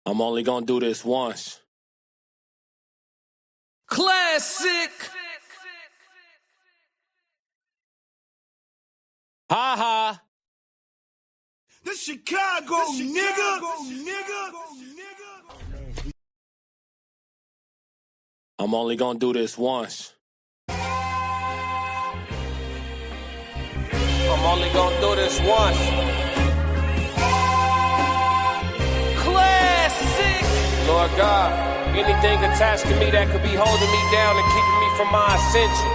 I'm only gonna do this once. Classic. Ha ha. The Chicago, nigga. I'm only gonna do this once. I'm only gonna do this once. Classic. Lord God, anything attached to me that could be holding me down and keeping me from my ascension.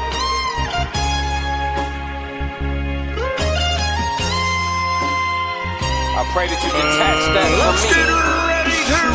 I pray that you detach that from me,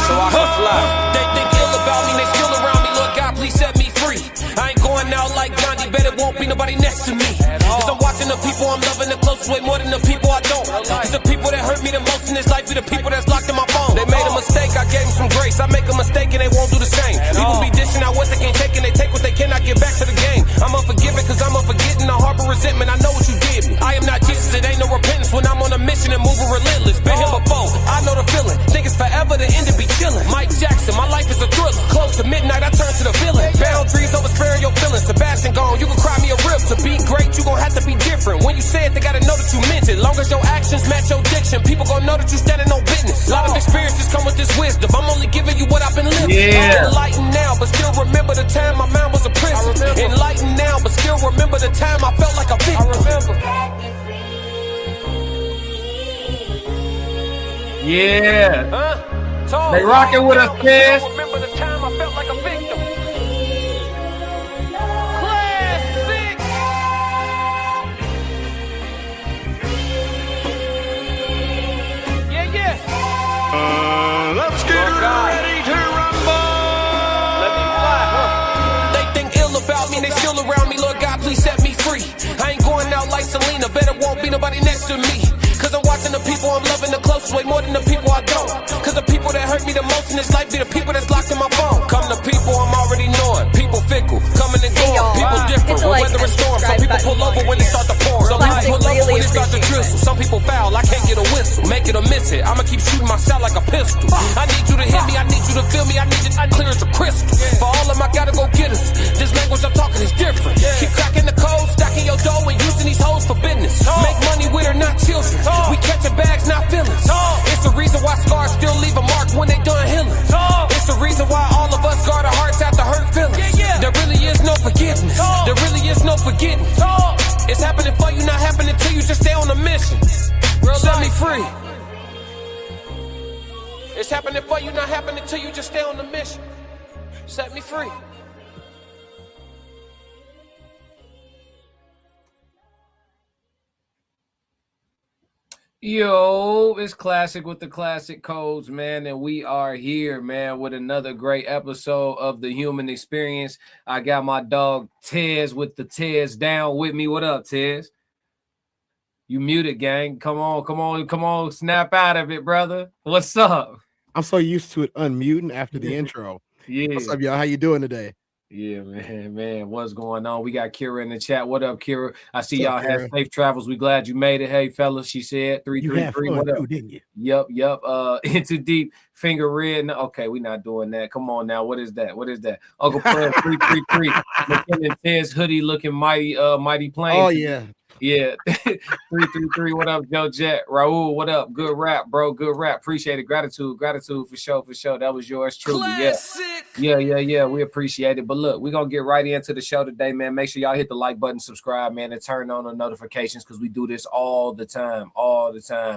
so I can fly. They think ill about me, they still around me. Lord God, please set me free. I ain't going out like Gandhi, bet it won't be nobody next to me. Cause I'm watching the people I'm loving the closest way more than the people I don't. Cause the people that hurt me the most in this life be the people that's locked in my phone. They made a mistake, I gave them some grace. I make a mistake and they won't do the same. People be dishing out what they can't take and they take what they cannot get back to the game. I'm unforgiving cause I'm unforgetting. I harbor resentment, I know what you did me. I am not Jesus, it ain't no repentance when I'm on a mission and moving relentless. Been here before, I know the feeling. Think it's forever, the end to be chilling. Mike Jackson, my life is a thriller. Close to midnight, I turn to the villain. Boundaries over sparing your feelings. Sebastian gone, you can cry me a rib. To be great, you gon' have to be different. When you say it, they gotta know that you meant it. Long as your actions match your diction, people gon' know that you standing on business. A lot of experiences come with this wisdom. I'm only giving you what I've been living. I'm enlightened now, but still remember the time my mind was a prison. Enlightened now, but still remember the time I felt like a victim. I remember. Yeah. They rocking with us, kids. Remember the time I felt like a victim. Let's get ready to rumble. Let me fly, They think ill about me, they still around me. Lord God, please set me free. I ain't going out like Selena, bet it won't be nobody next to me. Cause I'm watching the people I'm loving the closest way more than the people I don't. Cause the people that hurt me the most in this life be the people that's locked in my phone. Come to people I'm already knowing. People fickle, coming and going. People different, when weather is storm. Some people pull over when they start to pour. Some people pull over when they start to drizzle. Some people foul, I can't get a whistle. Make it or miss it, I'ma keep shooting my shot like a pistol. I need you to hit me, I need you to feel me, I need you clear as a crystal. For all of them, I gotta go get us. This language I'm talking is different. Keep cracking the code, stacking your dough and using these hoes for business. Make money with her, not children. We catching bags, not feelings. It's the reason why scars still leave a mark when they done healing. It's the reason why all of us guard our hearts after hurt feelings. There really is no forgiveness. There really is no forgetting. It's happening for you, not happening to you. Just stay on the mission. Set me free. It's happening for you, not happening to you. Just stay on the mission. Set me free. Yo, it's Classic with the Classic Codes, man, and we are here, man, with another great episode of The Human Experience. I got my dog Tez with the Tez down with me. What up, Tez? You muted, gang. Come on, snap out of it, brother. What's up? I'm so used to it unmuting after the intro. Yeah. What's up, y'all? How you doing today? Yeah, man. What's going on? We got Kira in the chat. What up, Kira? I see y'all Kira? had safe travels. We glad you made it. Hey, fellas, she said 333. What up? Too, didn't you? Yep. Into deep finger red. No, okay, we're not doing that. Come on now. What is that? Uncle Fred 333. McKinnon Tez hoodie looking mighty plain. Oh yeah. Yeah. 333. What up, Joe Jet? Raul, what up? Good rap, bro. Good rap. Appreciate it. Gratitude for sure. That was yours truly. Classic. Yeah. We appreciate it. But look, we're gonna get right into the show today, man. Make sure y'all hit the like button, subscribe, man, and turn on the notifications because we do this all the time,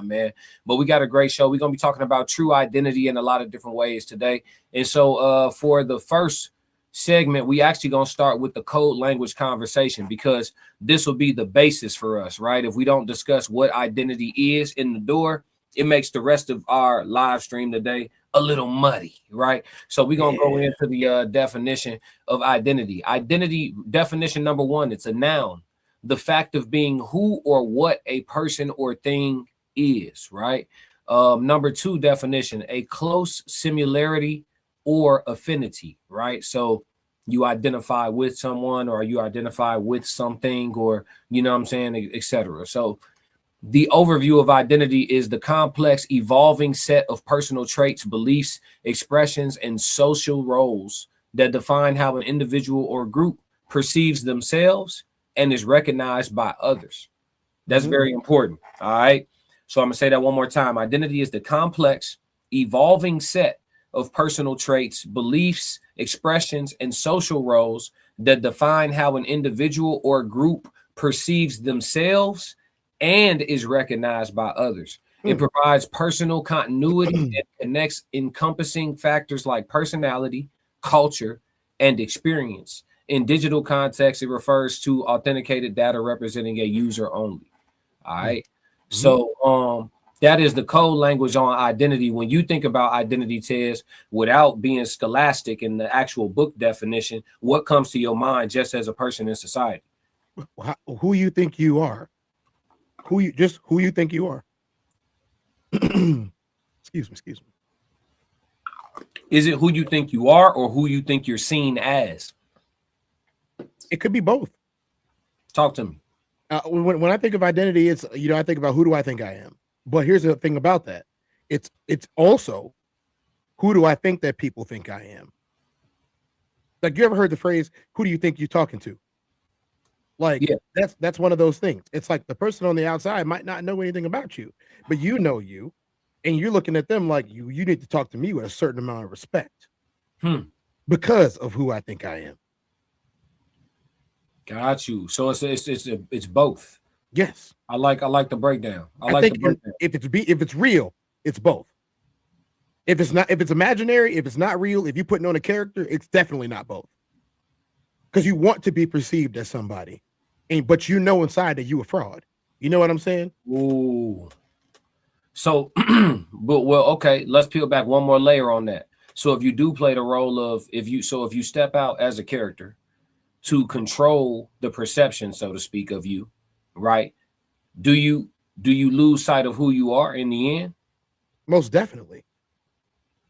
man. But we got a great show. We're gonna be talking about true identity in a lot of different ways today. And so for the first segment, we actually gonna start with the code language conversation because this will be the basis for us, right? If we don't discuss what identity is in the door, it makes the rest of our live stream today a little muddy, right? So we're gonna go into the definition of identity. Identity definition number one, it's a noun, the fact of being who or what a person or thing is, right? Number two definition, a close similarity or affinity, right? So you identify with someone or you identify with something or, you know what I'm saying, etc. So The overview of identity is the complex, evolving set of personal traits, beliefs, expressions, and social roles that define how an individual or group perceives themselves and is recognized by others. That's very important. All right. So I'm going to say that one more time. Identity is the complex, evolving set of personal traits, beliefs, expressions, and social roles that define how an individual or group perceives themselves and is recognized by others. It provides personal continuity and connects encompassing factors like personality, culture, and experience. In digital context, it refers to authenticated data representing a user only. All right. So that is the code language on identity. When you think about identity, Tez, without being scholastic in the actual book definition, what comes to your mind just as a person in society? Who you think you are? Who you think you are? Excuse me. Is it who you think you are or who you think you're seen as? It could be both. Talk to me. When I think of identity, it's, I think about who do I think I am. But here's the thing about that. It's also who do I think that people think I am? Like, you ever heard the phrase, who do you think you're talking to? Like, yeah. That's one of those things. It's like the person on the outside might not know anything about you, but you know you, and you're looking at them like you need to talk to me with a certain amount of respect because of who I think I am. Got you. So it's both. Yes. I like the breakdown. I think if it's real, it's both. If it's imaginary, if it's not real, if you're putting on a character, it's definitely not both. Because you want to be perceived as somebody, but you know inside that you a fraud. You know what I'm saying? Ooh. So, okay, let's peel back one more layer on that. So if you do play the role of if you step out as a character to control the perception, so to speak, of you, right? Do you lose sight of who you are in the end? Most definitely.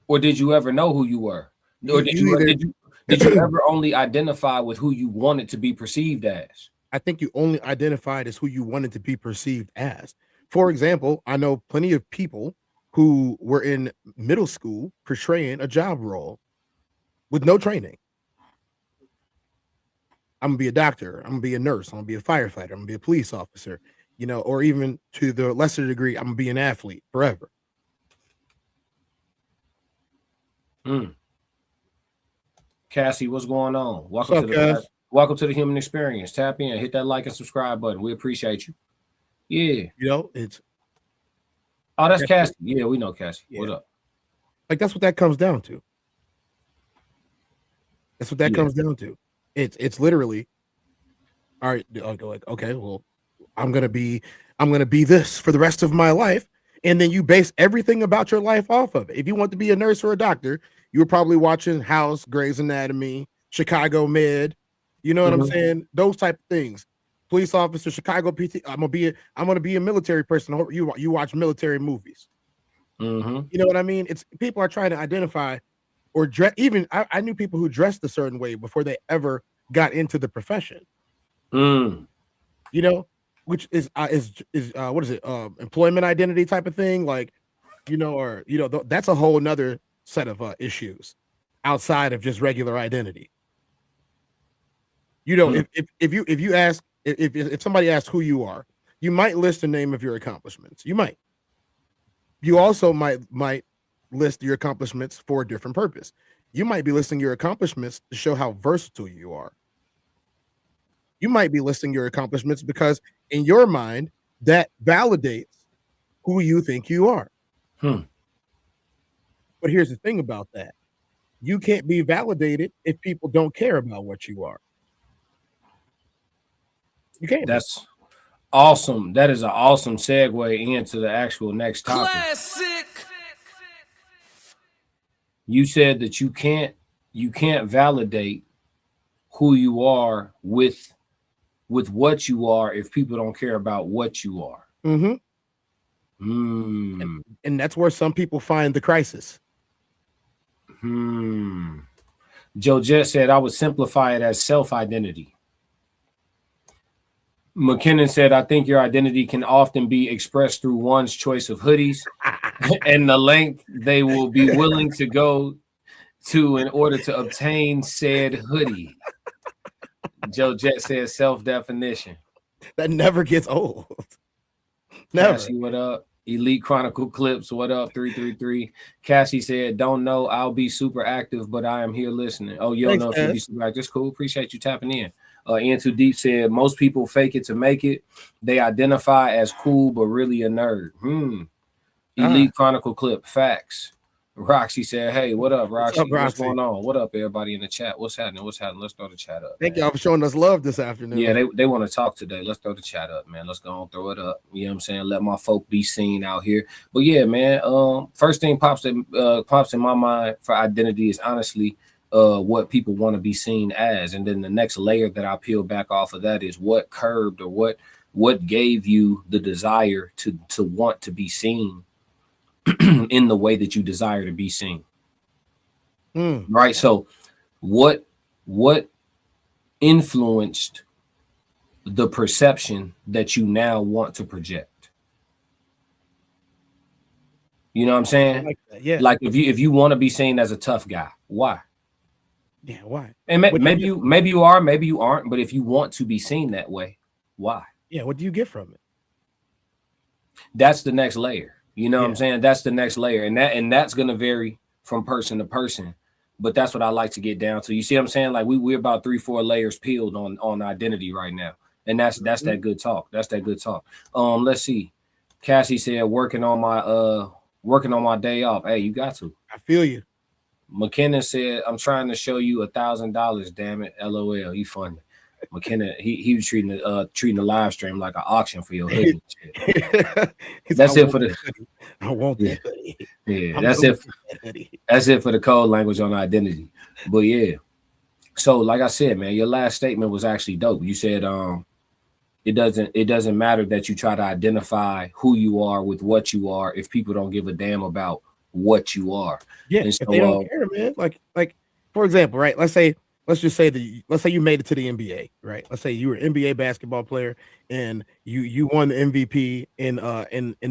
Or did you ever know who you were? Or did you ever only identify with who you wanted to be perceived as? I think you only identified as who you wanted to be perceived as. For example, I know plenty of people who were in middle school portraying a job role with no training. I'm gonna be a doctor, I'm gonna be a nurse, I'm gonna be a firefighter, I'm gonna be a police officer, or even to the lesser degree, I'm gonna be an athlete forever. Cassie, what's going on? Welcome to the human experience. Tap in, hit that like and subscribe button. We appreciate you. Yeah. It's that's Cassie. Yeah, we know Cassie. Yeah. What up? Like, that's what that comes down to. Comes down to. It's literally, all right, I'll go like, okay, well, I'm gonna be this for the rest of my life. And then you base everything about your life off of it. If you want to be a nurse or a doctor, you were probably watching House, Grey's Anatomy, Chicago Med. You know what I'm saying? Those type of things. Police officer, Chicago PT. I'm gonna be a military person. You watch military movies. You know what I mean? It's people are trying to identify or dress. Even I knew people who dressed a certain way before they ever got into the profession. Which is what is it? Employment identity type of thing, like, that's a whole nother set of issues outside of just regular identity. If somebody asks who you are, you might list the name of your accomplishments. You also might list your accomplishments for a different purpose. You might be listing your accomplishments to show how versatile you are. You might be listing your accomplishments because in your mind that validates who you think you are. But here's the thing about that. You can't be validated if people don't care about what you are. You can't. That's awesome. That is an awesome segue into the actual next topic. Classic. You said that you can't validate who you are with what you are if people don't care about what you are. And that's where some people find the crisis. Joe Jett said I would simplify it as self-identity. McKinnon said, I think your identity can often be expressed through one's choice of hoodies and the length they will be willing to go to in order to obtain said hoodie. Joe Jet says self-definition. That never gets old. Never. Cassie, what up? Elite Chronicle Clips, what up? 333. Cassie said, don't know, I'll be super active, but I am here listening. Oh, you don't know if you'll be super active. That's cool. Appreciate you tapping in. Ian Too Deep said, most people fake it to make it. They identify as cool, but really a nerd. Elite Chronicle Clip, facts. Roxy said, hey, what up, Roxy? What's going on? What up, everybody in the chat? What's happening? Let's throw the chat up. Thank y'all for showing us love this afternoon. Yeah, they want to talk today. Let's throw the chat up, man. Let's go and throw it up. You know what I'm saying? Let my folk be seen out here. But yeah, man, first thing pops in my mind for identity is honestly what people want to be seen as. And then the next layer that I peel back off of that is what curbed or what gave you the desire to want to be seen in the way that you desire to be seen. Right. So what influenced the perception that you now want to project? You know what I'm saying? Like if you want to be seen as a tough guy, why? Yeah, why? And maybe you are, maybe you aren't, but if you want to be seen that way, why? Yeah, what do you get from it? That's the next layer. You know what I'm saying? That's the next layer. And that's gonna vary from person to person. But that's what I like to get down to. You see what I'm saying? Like we're about 3-4 layers peeled on identity right now. And that's that good talk. That's that good talk. Let's see. Cassie said working on my day off. Hey, you got to. I feel you. McKinnon said, I'm trying to show you $1,000. Damn it. LOL. You funny. McKinnon, he was treating the live stream like an auction for your hoodie. That's it for the. I want that. Yeah, that's it. That's it for the code language on identity. But yeah, so like I said, man, your last statement was actually dope. You said it doesn't matter that you try to identify who you are with what you are if people don't give a damn about what you are. Yeah, and so, if they don't care, man. Like for example, right? Let's just say you made it to the NBA, right? Let's say you were an NBA basketball player and you won the MVP in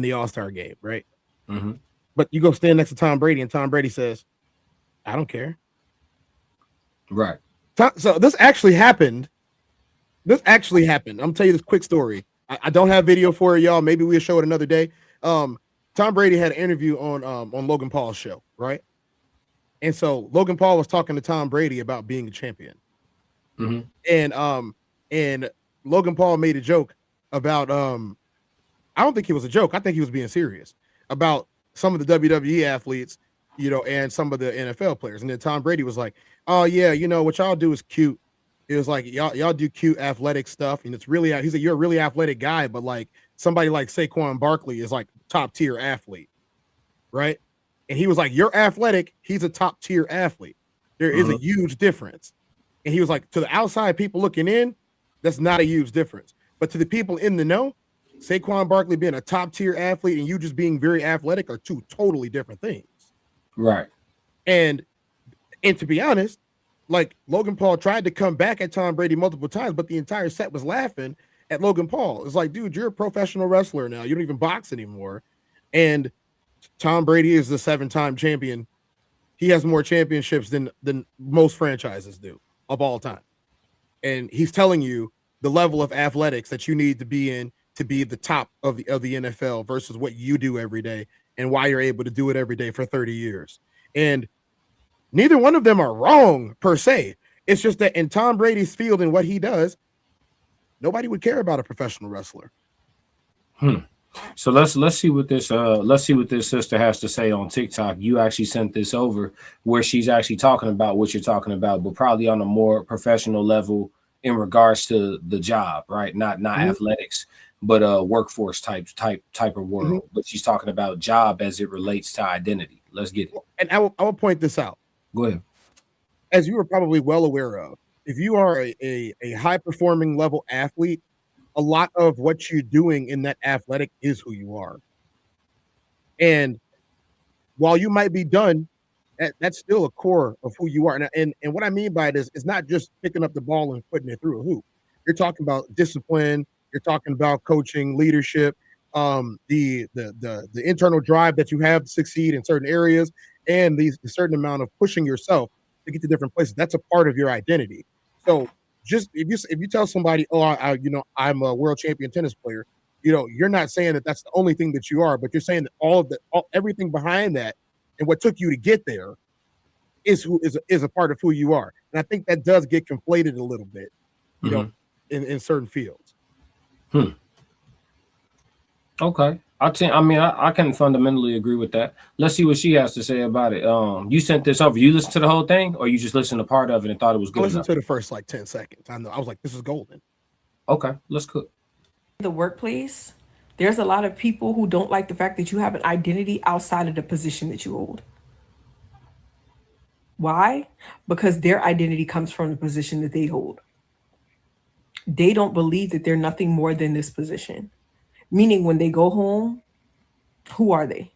the All-Star game, right? Mm-hmm. But you go stand next to Tom Brady and Tom Brady says, I don't care. Right. So this actually happened. I'm gonna tell you this quick story. I don't have video for it, y'all. Maybe we'll show it another day. Tom Brady had an interview on Logan Paul's show, right? And so Logan Paul was talking to Tom Brady about being a champion. Mm-hmm. And Logan Paul made a joke about I don't think it was a joke. I think he was being serious about some of the WWE athletes, and some of the NFL players. And then Tom Brady was like, "Oh yeah, what y'all do is cute." It was like y'all do cute athletic stuff, and it's really. He said you're a really athletic guy, but like somebody like Saquon Barkley is like top tier athlete, right? And he was like, you're athletic. He's a top tier athlete. There is a huge difference. And he was like, to the outside people looking in, that's not a huge difference. But to the people in the know, Saquon Barkley being a top tier athlete and you just being very athletic are two totally different things. Right. And to be honest, like Logan Paul tried to come back at Tom Brady multiple times, but the entire set was laughing at Logan Paul. It's like, dude, you're a professional wrestler now. You don't even box anymore. And Tom Brady is the 7-time champion. He has more championships than most franchises do of all time. And he's telling you the level of athletics that you need to be in to be the top of the NFL versus what you do every day and why you're able to do it every day for 30 years. And neither one of them are wrong per se. It's just that in Tom Brady's field and what he does, nobody would care about a professional wrestler. So let's see what this sister has to say on TikTok. You actually sent this over where she's actually talking about what you're talking about, but probably on a more professional level in regards to the job, right? Not athletics, but workforce type of world. But she's talking about job as it relates to identity. Let's get it. And I will point this out. Go ahead. As you are probably well aware of, if you are a high performing level athlete, a lot of what you're doing in that athletic is who you are. And while you might be done, that's still a core of who you are. And what I mean by it is, it's not just picking up the ball and putting it through a hoop. You're talking about discipline. You're talking about coaching, leadership, the internal drive that you have to succeed in certain areas, and the certain amount of pushing yourself to get to different places. That's a part of your identity. So just if you tell somebody, oh, I'm a world champion tennis player, you're not saying that that's the only thing that you are, but you're saying that everything behind that and what took you to get there is a part of who you are. And I think that does get conflated a little bit, in certain fields. Okay. I can fundamentally agree with that. Let's see what she has to say about it. You sent this over. You listened to the whole thing, or you just listened to part of it and thought it was good? I listened to the first 10 seconds. I was like, this is golden. Okay, let's cook. The workplace, there's a lot of people who don't like the fact that you have an identity outside of the position that you hold. Why? Because their identity comes from the position that they hold. They don't believe that they're nothing more than this position. Meaning when they go home, who are they?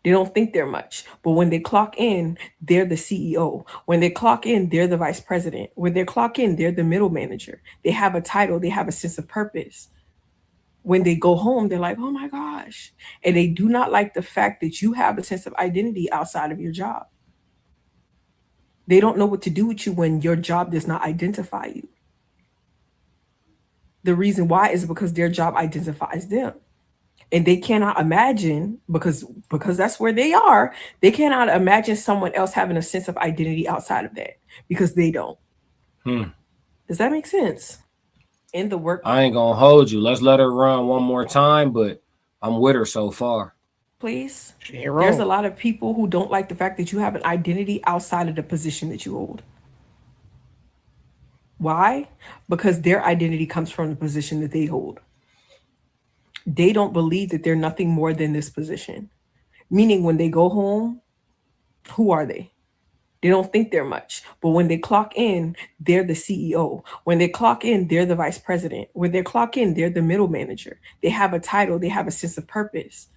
They don't think they're much. But when they clock in, they're the CEO. When they clock in, they're the vice president. When they clock in, they're the middle manager. They have a title. They have a sense of purpose. When they go home, they're like, oh my gosh. And they do not like the fact that you have a sense of identity outside of your job. They don't know what to do with you when your job does not identify you. The reason why is because their job identifies them. And they cannot imagine, because that's where they are, they cannot imagine someone else having a sense of identity outside of that, because they don't. Does that make sense? In the work, I ain't gonna hold you. Let's let her run one more time, but I'm with her so far. Please. There's a lot of people who don't like the fact that you have an identity outside of the position that you hold. Why? Because their identity comes from the position that they hold. They don't believe that they're nothing more than this position. Meaning when they go home, who are they? They don't think they're much. But when they clock in, they're the CEO. When they clock in, they're the vice president. When they clock in, they're the middle manager. They have a title. They have a sense of purpose.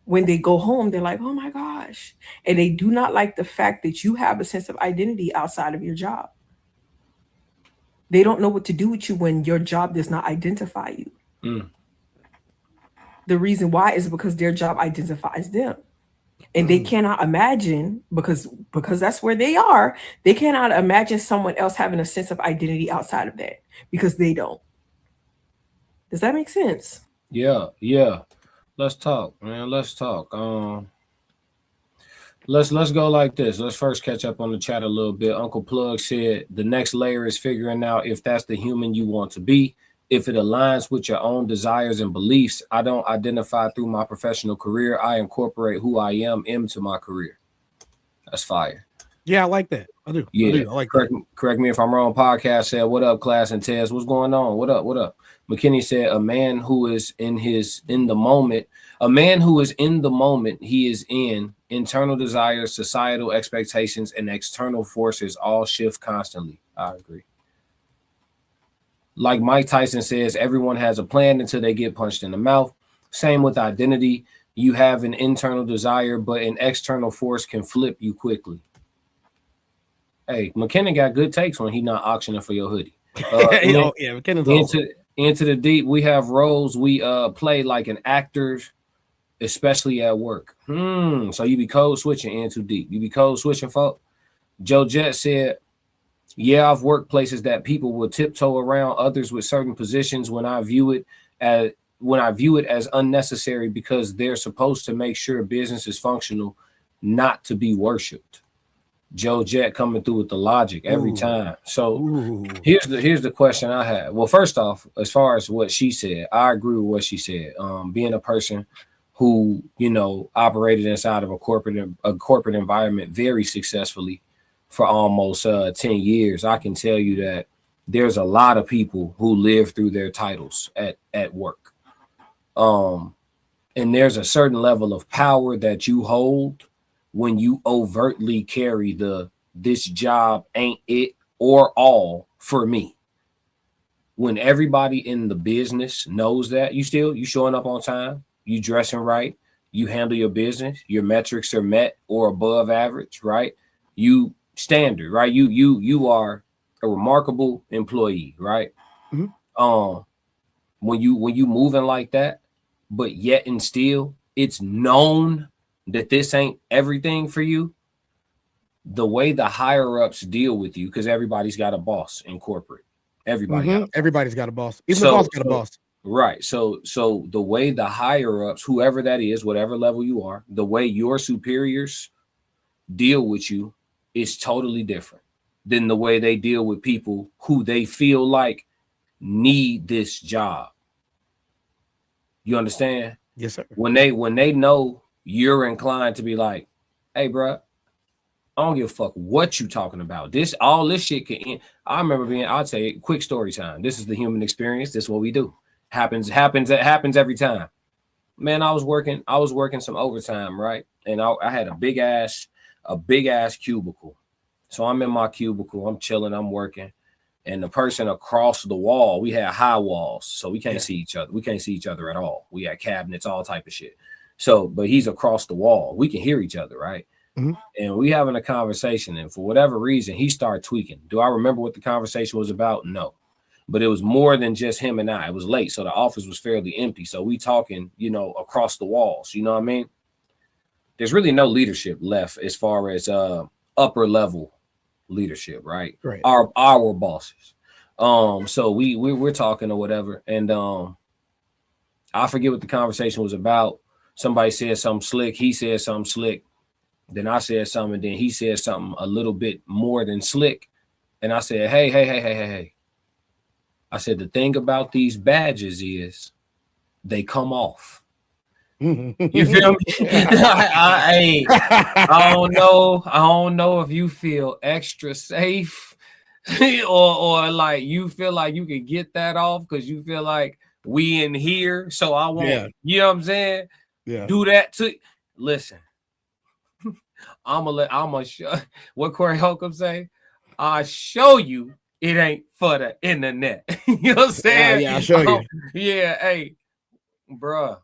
When they go home, they're like, oh my gosh. And they do not like the fact that you have a sense of identity outside of your job. They don't know what to do with you when your job does not identify you. The reason why is because their job identifies them. And they cannot imagine, because that's where they are, they cannot imagine someone else having a sense of identity outside of that, because they don't. Does that make sense? Yeah. Let's talk, man. Let's talk. Let's go like this. Let's first catch up on the chat a little bit. Uncle Plug said the next layer is figuring out if that's the human you want to be. If it aligns with your own desires and beliefs. I don't identify through my professional career. I incorporate who I am into my career. That's fire. Yeah, I like that. I do. Yeah, I like correct me if I'm wrong. Podcast said, what up, class and Tez? What's going on? What up? McKinney said, a man who is in the moment, he is in, internal desires, societal expectations, and external forces all shift constantly. I agree. Like Mike Tyson says, everyone has a plan until they get punched in the mouth. Same with identity. You have an internal desire, but an external force can flip you quickly. Hey, McKinnon got good takes when he not auctioning for your hoodie. McKinnon's into the deep, we have roles we play like an actor, especially at work. So you be code switching in too deep. You be code switching, folk. Joe Jett said, yeah, I've worked places that people will tiptoe around others with certain positions when I view it as unnecessary, because they're supposed to make sure business is functional, not to be worshipped. Joe Jett coming through with the logic every time. So here's the question I have. Well, first off, as far as what she said, I agree with what she said. Being a person who, operated inside of a corporate environment very successfully for almost 10 years, I can tell you that there's a lot of people who live through their titles at work. And there's a certain level of power that you hold when you overtly carry this job ain't it or all for me. When everybody in the business knows that, you showing up on time, you dressing right, you handle your business, your metrics are met or above average, right? You standard, right? You are a remarkable employee, right? when you moving like that, but yet and still it's known that this ain't everything for you, the way the higher ups deal with you, because everybody's got a boss in corporate. Everybody's got a boss. Even the boss got a boss. Right. So the way the higher ups, whoever that is, whatever level you are, the way your superiors deal with you is totally different than the way they deal with people who they feel like need this job. You understand? Yes, sir. When they know you're inclined to be like, hey, bro, I don't give a fuck what you talking about. All this shit can end. I remember I'll tell you, quick story time. This is the human experience. This is what we do. Happens every time. Man, I was working some overtime, right? And I had a big ass cubicle. So I'm in my cubicle, I'm chilling, I'm working. And the person across the wall, we had high walls, so we can't see each other. We can't see each other at all. We had cabinets, all type of shit. So, but he's across the wall. We can hear each other, right? Mm-hmm. And we having a conversation, and for whatever reason, he started tweaking. Do I remember what the conversation was about? No. But it was more than just him and I. It was late, so the office was fairly empty. So we talking, across the walls. You know what I mean? There's really no leadership left as far as upper level leadership, right? Our bosses. So we're talking or whatever, and I forget what the conversation was about. Somebody said something slick. He said something slick. Then I said something, and then he said something a little bit more than slick. And I said, hey. I said, the thing about these badges is they come off. You feel me? I don't know if you feel extra safe or like you feel like you can get that off because you feel like we in here. So I won't, you know what I'm saying? Yeah. Do that to listen. I'm gonna show what Corey Holcomb say. I show you it ain't for the internet. You know what I'm saying? Yeah, I'll show you. Yeah, hey, bruh.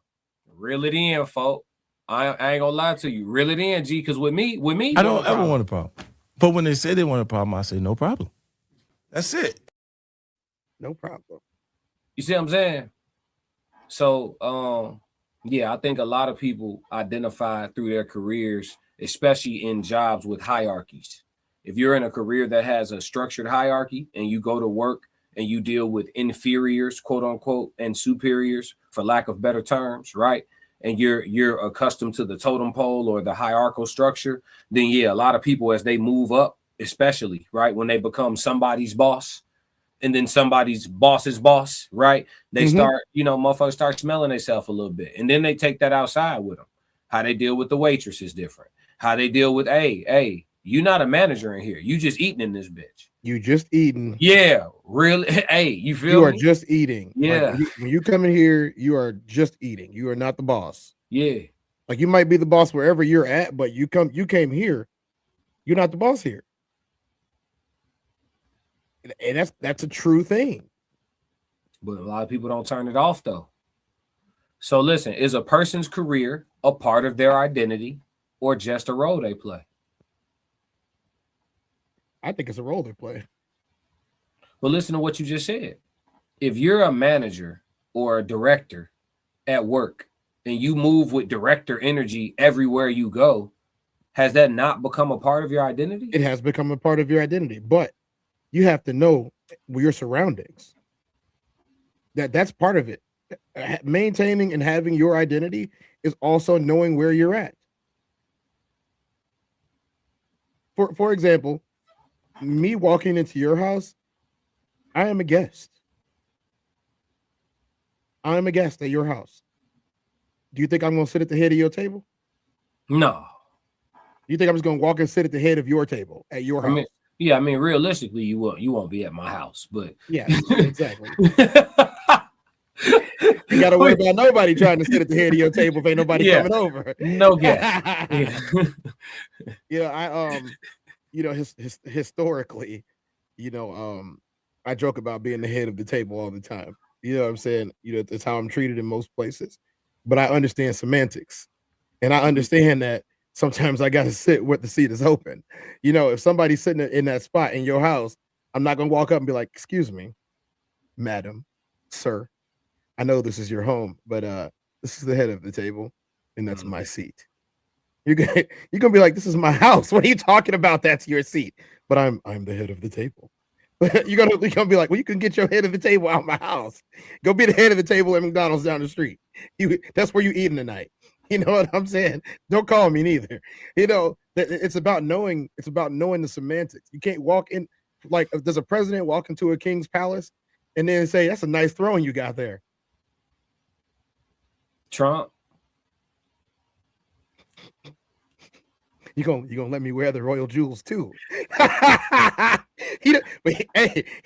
Reel it in, folk. I ain't gonna lie to you. Reel it in, G. Because with me, I don't ever want a problem. But when they say they want a problem, I say no problem. That's it. No problem. You see what I'm saying? So, I think a lot of people identify through their careers, especially in jobs with hierarchies. If you're in a career that has a structured hierarchy and you go to work and you deal with inferiors, quote unquote, and superiors, for lack of better terms, right? And you're accustomed to the totem pole or the hierarchical structure, then a lot of people as they move up, especially, right, when they become somebody's boss and then somebody's boss's boss, right? They start, motherfuckers start smelling themselves a little bit. And then they take that outside with them. How they deal with the waitress is different. How they deal with, hey, you're not a manager in here. You just eating in this bitch. You just eating. Yeah, really. Hey, you feel you are me? Just eating. Yeah. Like when you come in here, you are just eating. You are not the boss. Yeah. Like you might be the boss wherever you're at, but you came here. You're not the boss here. And that's a true thing. But a lot of people don't turn it off though. So listen, is a person's career a part of their identity or just a role they play? I think it's a role they play. But listen to what you just said. If you're a manager or a director at work and you move with director energy everywhere you go, has that not become a part of your identity? It has become a part of your identity, but you have to know your surroundings. That's part of it. Maintaining and having your identity is also knowing where you're at. For example, me walking into your house, I am a guest. I am a guest at your house. Do you think I'm going to sit at the head of your table? No. You think I'm just going to walk and sit at the head of your table at your house? I mean, realistically, you won't be at my house, but yeah, exactly. You got to worry about nobody trying to sit at the head of your table if ain't nobody coming over. No guess. Historically, I joke about being the head of the table all the time. You know what I'm saying? That's how I'm treated in most places. But I understand semantics. And I understand that sometimes I got to sit where the seat is open. If somebody's sitting in that spot in your house, I'm not going to walk up and be like, excuse me, madam, sir, I know this is your home, but this is the head of the table, and that's my seat. You're gonna be like, this is my house. What are you talking about? That's your seat. But I'm the head of the table. you're gonna be like, well, you can get your head of the table out of my house. Go be the head of the table at McDonald's down the street. That's where you eating tonight. You know what I'm saying? Don't call me neither. You know, it's about knowing. It's about knowing the semantics. You can't walk in like if there's a president walk into a king's palace and then say, that's a nice throne you got there. Trump. You gonna let me wear the royal jewels too? He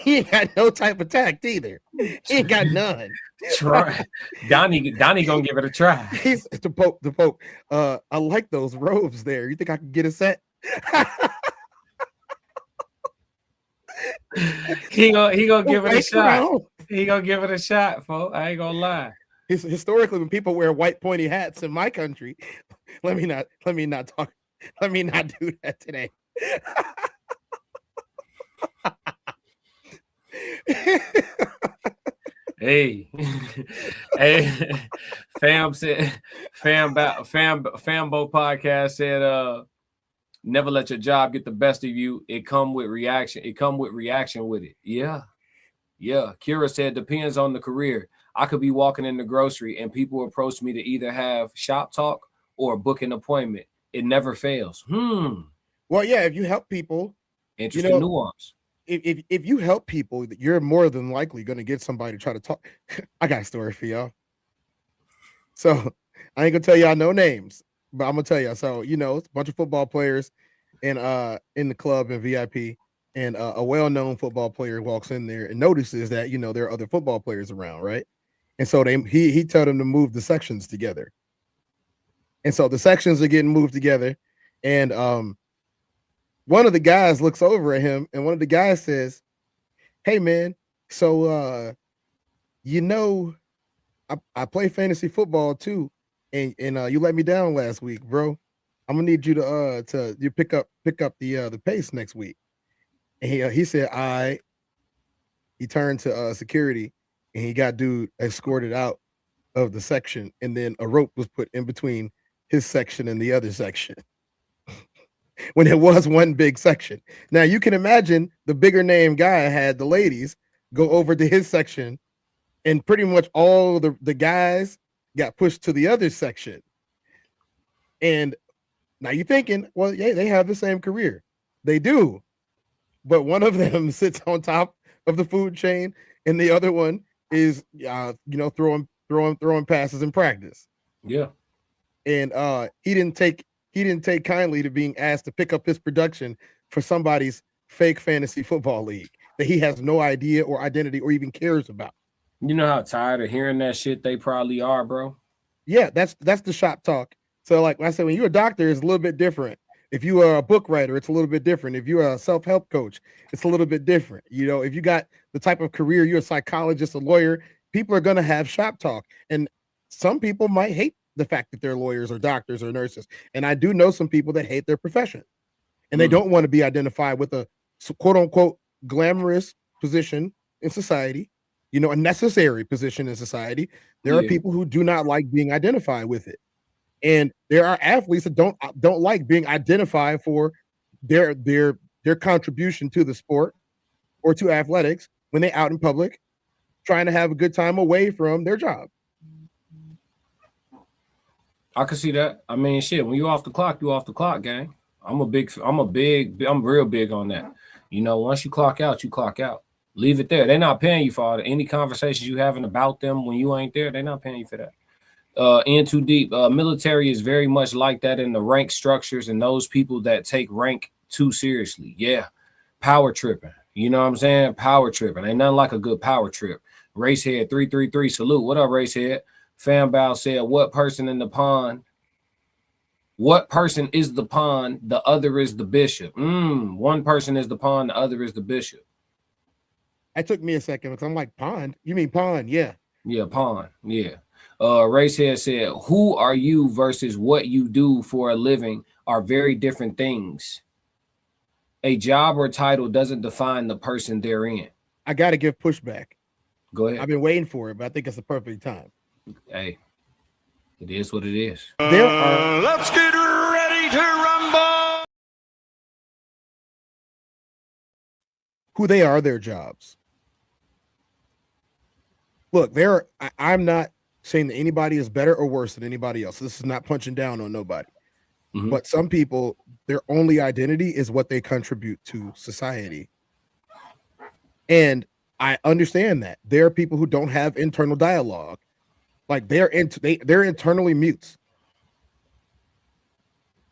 ain't got no type of tact either. He ain't got none. Try. Donnie gonna give it a try. He's the Pope. The Pope. I like those robes there. You think I can get a set? he gonna give it a shot. He gonna give it a shot, folks. I ain't gonna lie. Historically, when people wear white pointy hats in my country, let me not talk. Let me not do that today. Hey, Fambo podcast said, never let your job get the best of you. It come with reaction. It come with reaction with it. Yeah. Kira said, depends on the career. I could be walking in the grocery and people approach me to either have shop talk or book an appointment. It never fails. Well, yeah, if you help people, interesting nuance. If you help people, you're more than likely going to get somebody to try to talk. I got a story for y'all. So I ain't gonna tell y'all no names, but I'm gonna tell y'all. So it's a bunch of football players in the club and VIP, and a well-known football player walks in there and notices that there are other football players around, right? And so he told them to move the sections together. And so the sections are getting moved together, and one of the guys looks over at him, and one of the guys says, "Hey, man, so I play fantasy football too, and you let me down last week, bro. I'm gonna need you to pick up the pace next week." And he said, "All right." He turned to security, and he got dude escorted out of the section, and then a rope was put in between his section and the other section when it was one big section. Now you can imagine the bigger name guy had the ladies go over to his section, and pretty much all the guys got pushed to the other section. And now you're thinking, well, yeah, they have the same career. They do, but one of them sits on top of the food chain, and the other one is throwing passes in practice. Yeah. And he didn't take kindly to being asked to pick up his production for somebody's fake fantasy football league that he has no idea or identity or even cares about. You know how tired of hearing that shit they probably are, bro. Yeah, that's the shop talk. So like I said, when you're a doctor, it's a little bit different. If you are a book writer, it's a little bit different. If you're a self-help coach, it's a little bit different. If you got the type of career, you're a psychologist, a lawyer, people are going to have shop talk. And some people might hate the fact that they're lawyers or doctors or nurses. And I do know some people that hate their profession, and they don't want to be identified with a quote unquote glamorous position in society, a necessary position in society. There are people who do not like being identified with it. And there are athletes that don't like being identified for their contribution to the sport or to athletics when they're out in public trying to have a good time away from their job. I can see that. I mean, shit, when you off the clock, gang. I'm real big on that. Once you clock out, you clock out. Leave it there. They're not paying you for any conversations you having about them when you ain't there. They're not paying you for that. In too deep. Military is very much like that in the rank structures and those people that take rank too seriously. Yeah. Power tripping. You know what I'm saying? Power tripping. Ain't nothing like a good power trip. Racehead 333 salute. What up, Racehead? Fanbow said, what person is the pawn? The other is the bishop. One person is the pawn, the other is the bishop. It took me a second because I'm like, pawn? You mean pawn? Yeah. Yeah, pawn. Yeah. Racehead said, who are you versus what you do for a living are very different things. A job or title doesn't define the person they're in. I got to give pushback. Go ahead. I've been waiting for it, but I think it's the perfect time. Hey, it is what it is. There are. Let's get ready to rumble. Who they are, their jobs. Look, I'm not saying that anybody is better or worse than anybody else. This is not punching down on nobody. Mhm. But some people, their only identity is what they contribute to society. And I understand that. There are people who don't have internal dialogue. Like they're internally mutes.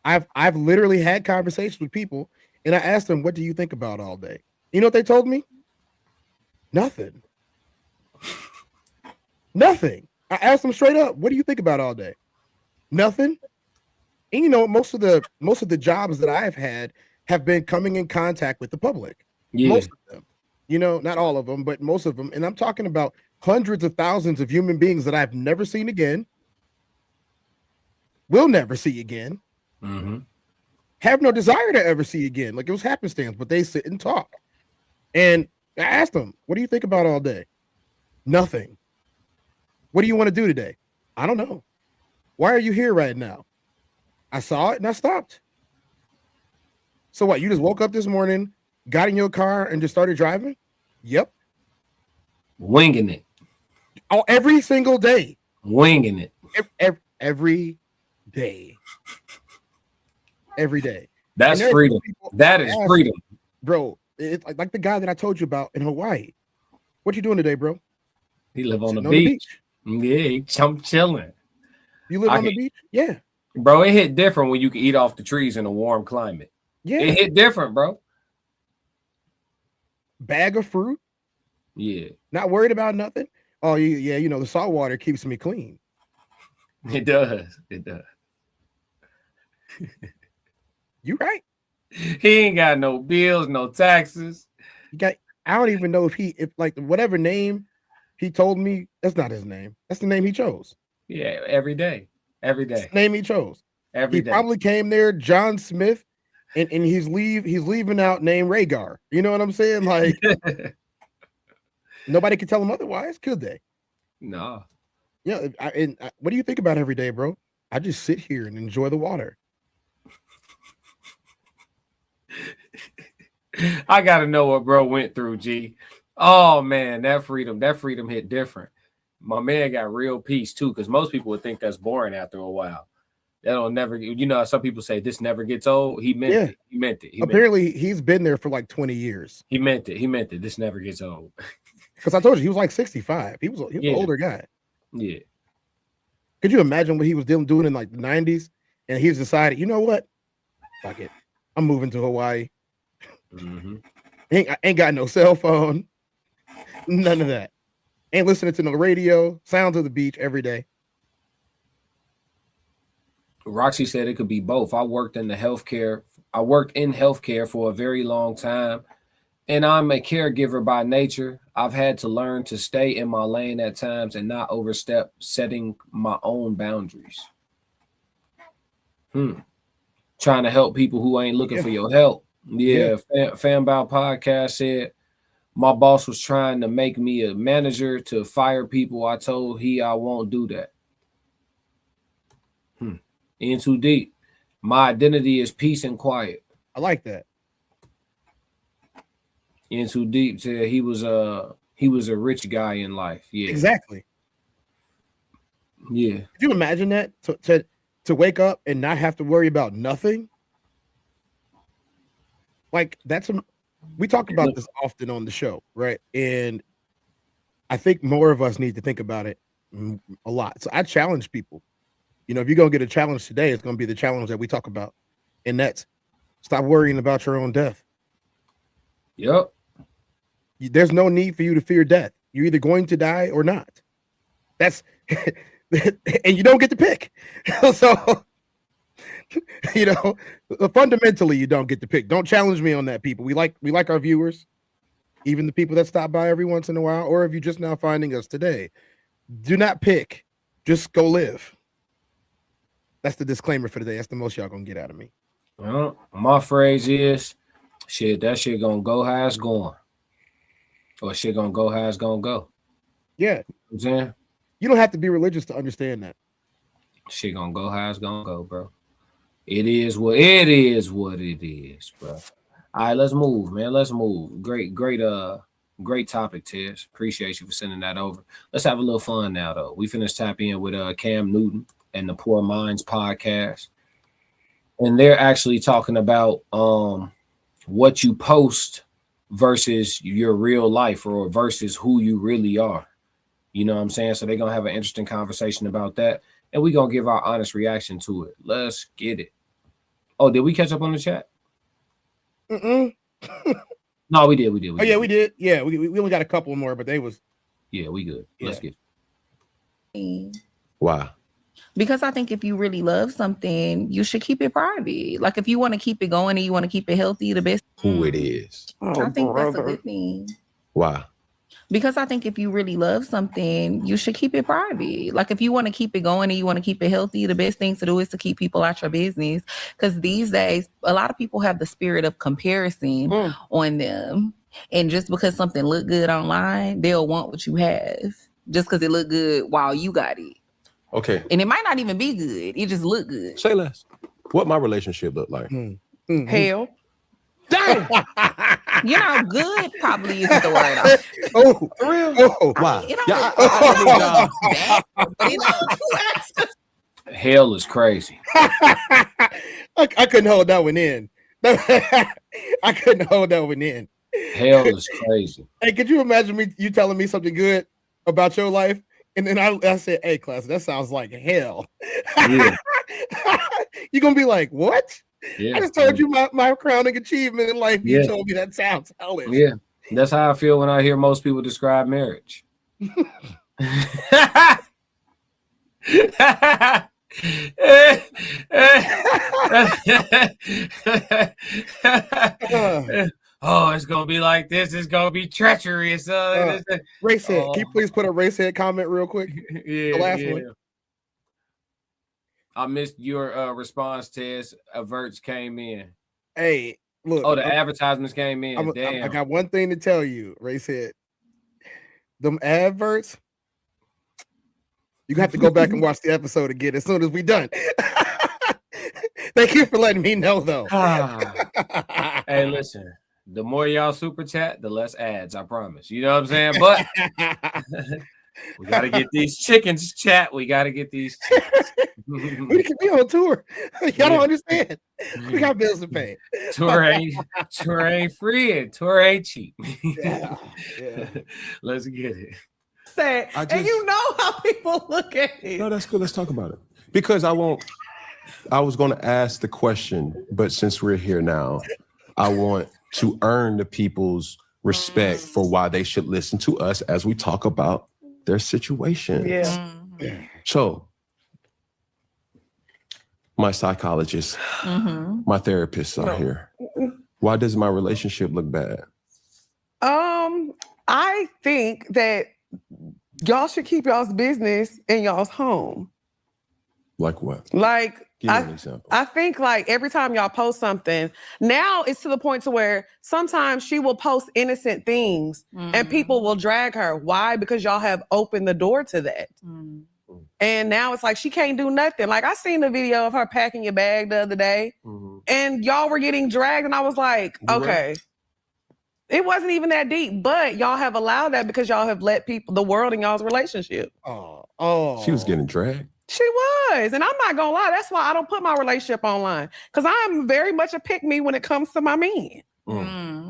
I've literally had conversations with people and I asked them, what do you think about all day? You know what they told me? Nothing. Nothing. I asked them straight up, what do you think about all day? Nothing. And you know, most of the jobs that I've had have been coming in contact with the public. Yeah. Most of them. You know, not all of them, but most of them. And I'm talking about hundreds of thousands of human beings that I've never seen again, will never see again, have no desire to ever see again. Like it was happenstance, but they sit and talk. And I asked them, what do you think about all day? Nothing. What do you want to do today? I don't know. Why are you here right now? I saw it and I stopped. So what? You just woke up this morning, got in your car and just started driving? Yep. Winging it. Oh, every single day. Winging it. Every day. Every day. That's freedom. That is freedom. Bro, it's like the guy that I told you about in Hawaii. What you doing today, bro? He live on the beach. Yeah, I'm chilling. You live on the beach? Yeah. Bro, it hit different when you can eat off the trees in a warm climate. Yeah. It hit different, bro. Bag of fruit. Yeah. Not worried about nothing. Oh, yeah, you know, the salt water keeps me clean. It does. It does. You right. He ain't got no bills, no taxes. I don't even know if like whatever name he told me, that's not his name. That's the name he chose. Yeah, every day. Every day. That's the name he chose. Every day. He probably came there, John Smith, and he's leaving out name Rhaegar. You know what I'm saying? Like nobody could tell him otherwise, could they? No. Yeah. What do you think about every day, bro? I just sit here and enjoy the water. I gotta know what bro went through, G. Oh man, that freedom hit different. My man got real peace too, because most people would think that's boring after a while. That'll never, you know, some people say this never gets old. He meant it. He meant it. Apparently, he's been there for like 20 years. He meant it. He meant it. This never gets old. Because I told you he was like 65. He was an older guy. Yeah. Could you imagine what he was doing in like the 90s? And he's decided, you know what? Fuck it. I'm moving to Hawaii. Ain't got no cell phone. None of that. Ain't listening to no radio. Sounds of the beach every day. Roxy said it could be both. I worked in healthcare for a very long time, and I'm a caregiver by nature. I've had to learn to stay in my lane at times and not overstep, setting my own boundaries. Trying to help people who ain't looking for your help. Yeah. Fanbow Podcast said, my boss was trying to make me a manager to fire people. I told I won't do that. In too deep. My identity is peace and quiet. I like that. In too deep. Said he was a rich guy in life. Yeah. Exactly. Yeah. Could you imagine that? To wake up and not have to worry about nothing? Like we talk about this often on the show, right? And I think more of us need to think about it a lot. So I challenge people. You know, if you're going to get a challenge today, it's going to be the challenge that we talk about. And that's stop worrying about your own death. Yep. There's no need for you to fear death. You're either going to die or not. That's and you don't get to pick. So, you know, fundamentally, you don't get to pick. Don't challenge me on that, people. We like our viewers, even the people that stop by every once in a while, or if you're just now finding us today, do not pick. Just go live. That's the disclaimer for today. That's the most y'all gonna get out of me. Well, my phrase is, that shit gonna go how it's going. Or shit gonna go how it's gonna go. Yeah. You know what I'm saying? You don't have to be religious to understand that. Shit gonna go how it's gonna go, bro. It is what it is, bro. All right, let's move, man. Let's move. Great topic, Tess. Appreciate you for sending that over. Let's have a little fun now, though. We finished tap in with Cam Newton and the Poor Minds podcast. And they're actually talking about what you post versus your real life or versus who you really are. You know what I'm saying? So they're gonna have an interesting conversation about that. And we're gonna give our honest reaction to it. Let's get it. Oh, did we catch up on the chat? No, we did. We did. Yeah, we only got a couple more, but they was. Yeah, we good. Let's get it. Why? Because I think if you really love something, you should keep it private. Like if you want to keep it going and you want to keep it healthy, the best. Who it is. I think that's a good thing. Why? Because I think if you really love something, you should keep it private. Like if you want to keep it going and you want to keep it healthy, the best thing to do is to keep people out your business. Because these days, a lot of people have the spirit of comparison on them. And just because something look good online, they'll want what you have. Just because it look good while you got it. Okay. And it might not even be good. It just look good. Say less. What my relationship look like? Hell. Damn. You know, good probably isn't the word. Oh, for real? Oh, why? Hell is crazy. I couldn't hold that one in. I couldn't hold that one in. Hell is crazy. Hey, could you imagine you telling me something good about your life? And then I said, hey, class, that sounds like hell. Yeah. You're going to be like, what? Yeah. I just told you my crowning achievement in life. Yeah. You told me that sounds hellish. Yeah. That's how I feel when I hear most people describe marriage. Oh, it's gonna be like this. It's gonna be treacherous. Racehead, can you please put a racehead comment real quick? Yeah, the last one. I missed your response, Tess. Averts came in. Hey, look. Oh, the advertisements came in. Damn. I got one thing to tell you, Racehead. Them adverts, you have to go back and watch the episode again as soon as we done. Thank you for letting me know, though. Hey, listen. The more y'all super chat, the less ads, I promise. You know what I'm saying? But we got to get these chickens, chat. We got to get these chickens. We can be on tour. Y'all don't understand. We got bills to pay. Tour ain't free and tour ain't cheap. Yeah. Let's get it. Sad. And you know how people look at it. No, that's good. Let's talk about it. Because I was going to ask the question, but since we're here now, I want to earn the people's respect for why they should listen to us as we talk about their situation. Yeah. So, my psychologist, my therapist are here. Why does my relationship look bad? I think that y'all should keep y'all's business in y'all's home. Like what? Like, Give me an example. I think like every time y'all post something, now it's to the point to where sometimes she will post innocent things and people will drag her. Why? Because y'all have opened the door to that. And now it's like she can't do nothing. Like I seen the video of her packing your bag the other day and y'all were getting dragged and I was like, okay. It wasn't even that deep, but y'all have allowed that because y'all have let the world in y'all's relationship. She was getting dragged. She was. And I'm not gonna lie, that's why I don't put my relationship online. Because I'm very much a pick-me when it comes to my men.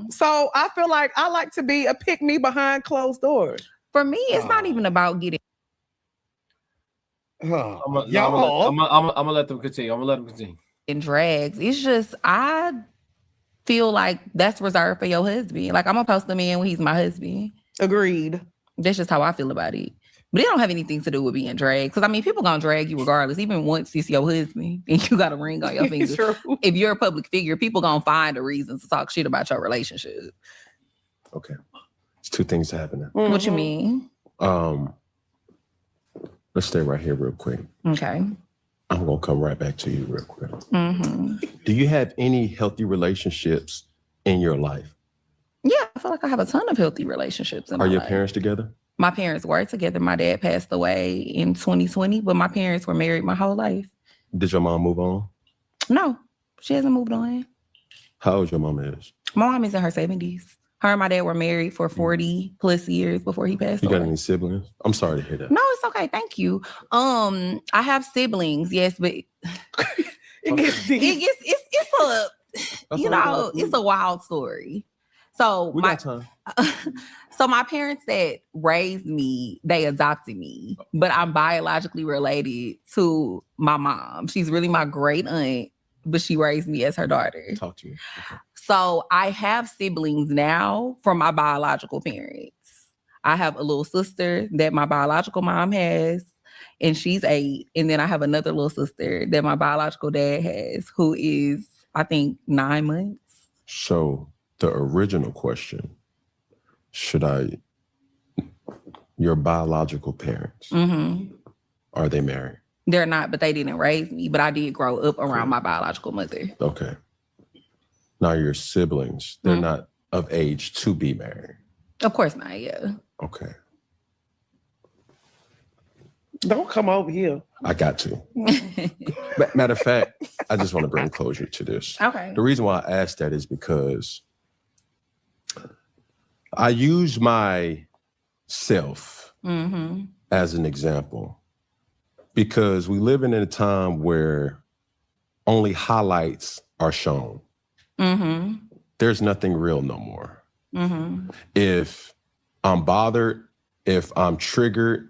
So I feel like I like to be a pick-me behind closed doors. For me, it's not even about getting. I'm gonna let them continue. In drags. It's just I feel like that's reserved for your husband. Like I'm gonna post him in when he's my husband. Agreed. That's just how I feel about it. But it don't have anything to do with being dragged. Because I mean, people gonna drag you regardless. Even once it's your husband and you got a ring on your finger. True. If you're a public figure, people gonna find a reason to talk shit about your relationship. Okay. It's two things happening. What you mean? Let's stay right here real quick. Okay. I'm gonna come right back to you real quick. Do you have any healthy relationships in your life? Yeah, I feel like I have a ton of healthy relationships in my Are your life. parents together? My parents were together. My dad passed away in 2020, but my parents were married my whole life. Did your mom move on? No, she hasn't moved on. How old your mom is? My mom is in her 70s. Her and my dad were married for 40 plus years before he passed away. You got any siblings? I'm sorry to hear that. No, it's okay. Thank you. I have siblings, yes, but It gets deep. it's a wild story. So We got time. so my parents that raised me, they adopted me, but I'm biologically related to my mom. She's really my great aunt, but she raised me as her daughter. Talk to you. Okay. So I have siblings now from my biological parents. I have a little sister that my biological mom has, and she's 8. And then I have another little sister that my biological dad has, who is, I think, 9 months. So the original question, your biological parents, are they married? They're not, but they didn't raise me, but I did grow up around my biological mother. Okay. Now your siblings, they're not of age to be married. Of course not, yeah. Okay. Don't come over here. I got to. Matter of fact, I just want to bring closure to this. Okay. The reason why I asked that is because I use myself as an example, because we live in a time where only highlights are shown. There's nothing real no more. If I'm bothered, if I'm triggered,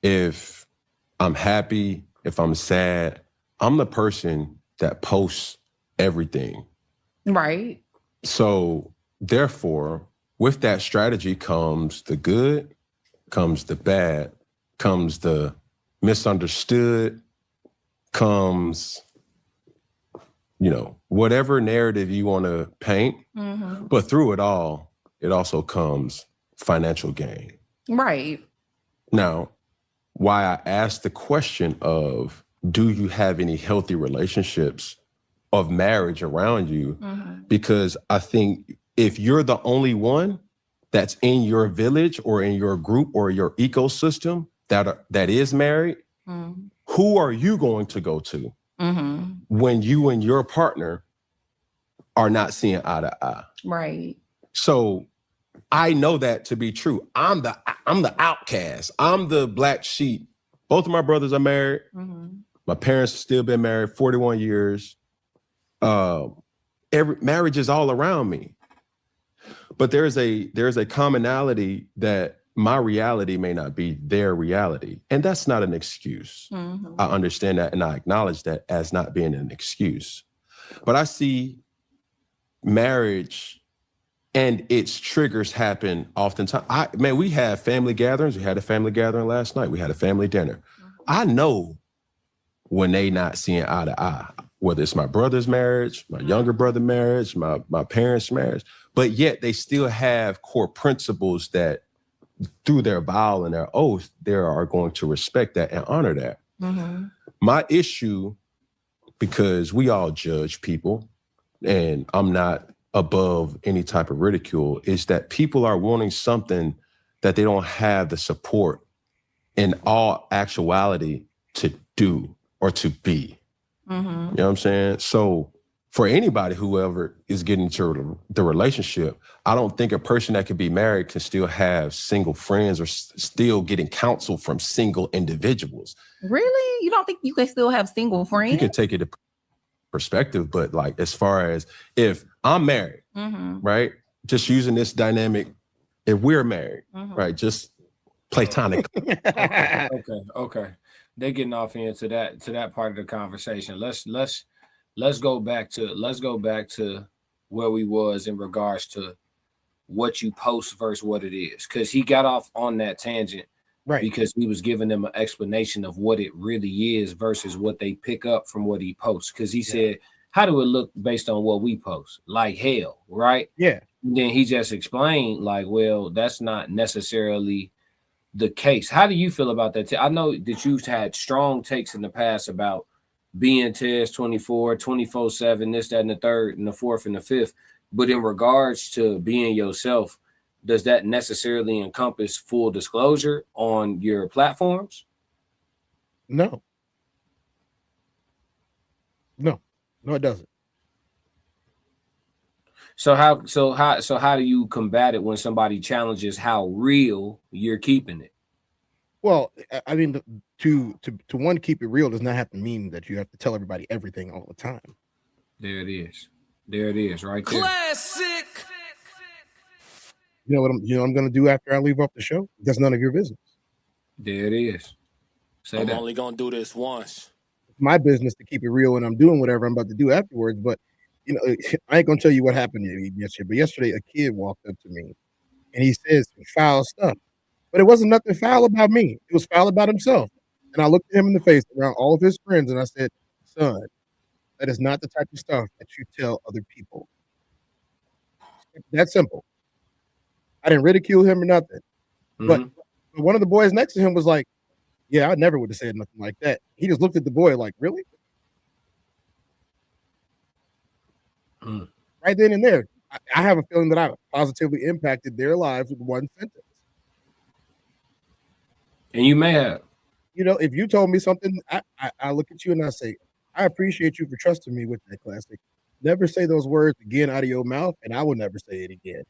if I'm happy, if I'm sad, I'm the person that posts everything. Right. So therefore, with that strategy comes the good, comes the bad, comes the misunderstood, comes, whatever narrative you want to paint. But through it all, it also comes financial gain. Right. Now, why I asked the question of, do you have any healthy relationships of marriage around you? Because I think if you're the only one that's in your village or in your group or your ecosystem that is married, who are you going to go to when you and your partner are not seeing eye to eye? Right. So I know that to be true. I'm the outcast. I'm the black sheep. Both of my brothers are married. My parents have still been married 41 years. Every marriage is all around me. But there's a commonality that my reality may not be their reality. And that's not an excuse. I understand that and I acknowledge that as not being an excuse. But I see marriage and its triggers happen oftentimes. We have family gatherings. We had a family gathering last night. We had a family dinner. I know when they not seeing eye to eye, whether it's my brother's marriage, my younger brother marriage, my parents' marriage, but yet they still have core principles that through their vow and their oath, they are going to respect that and honor that. My issue, because we all judge people, and I'm not above any type of ridicule, is that people are wanting something that they don't have the support in all actuality to do or to be. You know what I'm saying? So for anybody, whoever is getting into the relationship, I don't think a person that could be married can still have single friends or still getting counsel from single individuals. Really? You don't think you can still have single friends? You can take it to perspective, but like as far as if I'm married, right? Just using this dynamic, if we're married, right? Just platonic. Okay. They're getting off into that part of the conversation. Let's go back to where we was in regards to what you post versus what it is. Because he got off on that tangent, right? Because he was giving them an explanation of what it really is versus what they pick up from what he posts. Because he said, how do it look based on what we post? Like hell, right? Yeah. And then he just explained, like, well, that's not necessarily the case. How do you feel about that? I know that you've had strong takes in the past about being Tez 24/7, this, that, and the third, and the fourth, and the fifth. But in regards to being yourself, does that necessarily encompass full disclosure on your platforms? No, it doesn't. So how do you combat it when somebody challenges how real you're keeping it? Well, I mean, to one, keep it real does not have to mean that you have to tell everybody everything all the time. There it is. There it is, right there. Classic. You know what I'm going to do after I leave off the show? That's none of your business. There it is. Say I'm that. only gonna do this once. It's my business to keep it real, and I'm doing whatever I'm about to do afterwards. But you know, I ain't gonna tell you what happened to me yesterday. But yesterday, a kid walked up to me, and he said some foul stuff. But it wasn't nothing foul about me. It was foul about himself. And I looked at him in the face around all of his friends, and I said, "Son, that is not the type of stuff that you tell other people." That's simple. I didn't ridicule him or nothing. But one of the boys next to him was like, "Yeah, I never would have said nothing like that." He just looked at the boy like, "Really?" Right then and there, I have a feeling that I positively impacted their lives with one sentence. And you may have. You know, if you told me something, I look at you and I say, "I appreciate you for trusting me with that, Classic. Never say those words again out of your mouth, and I will never say it again."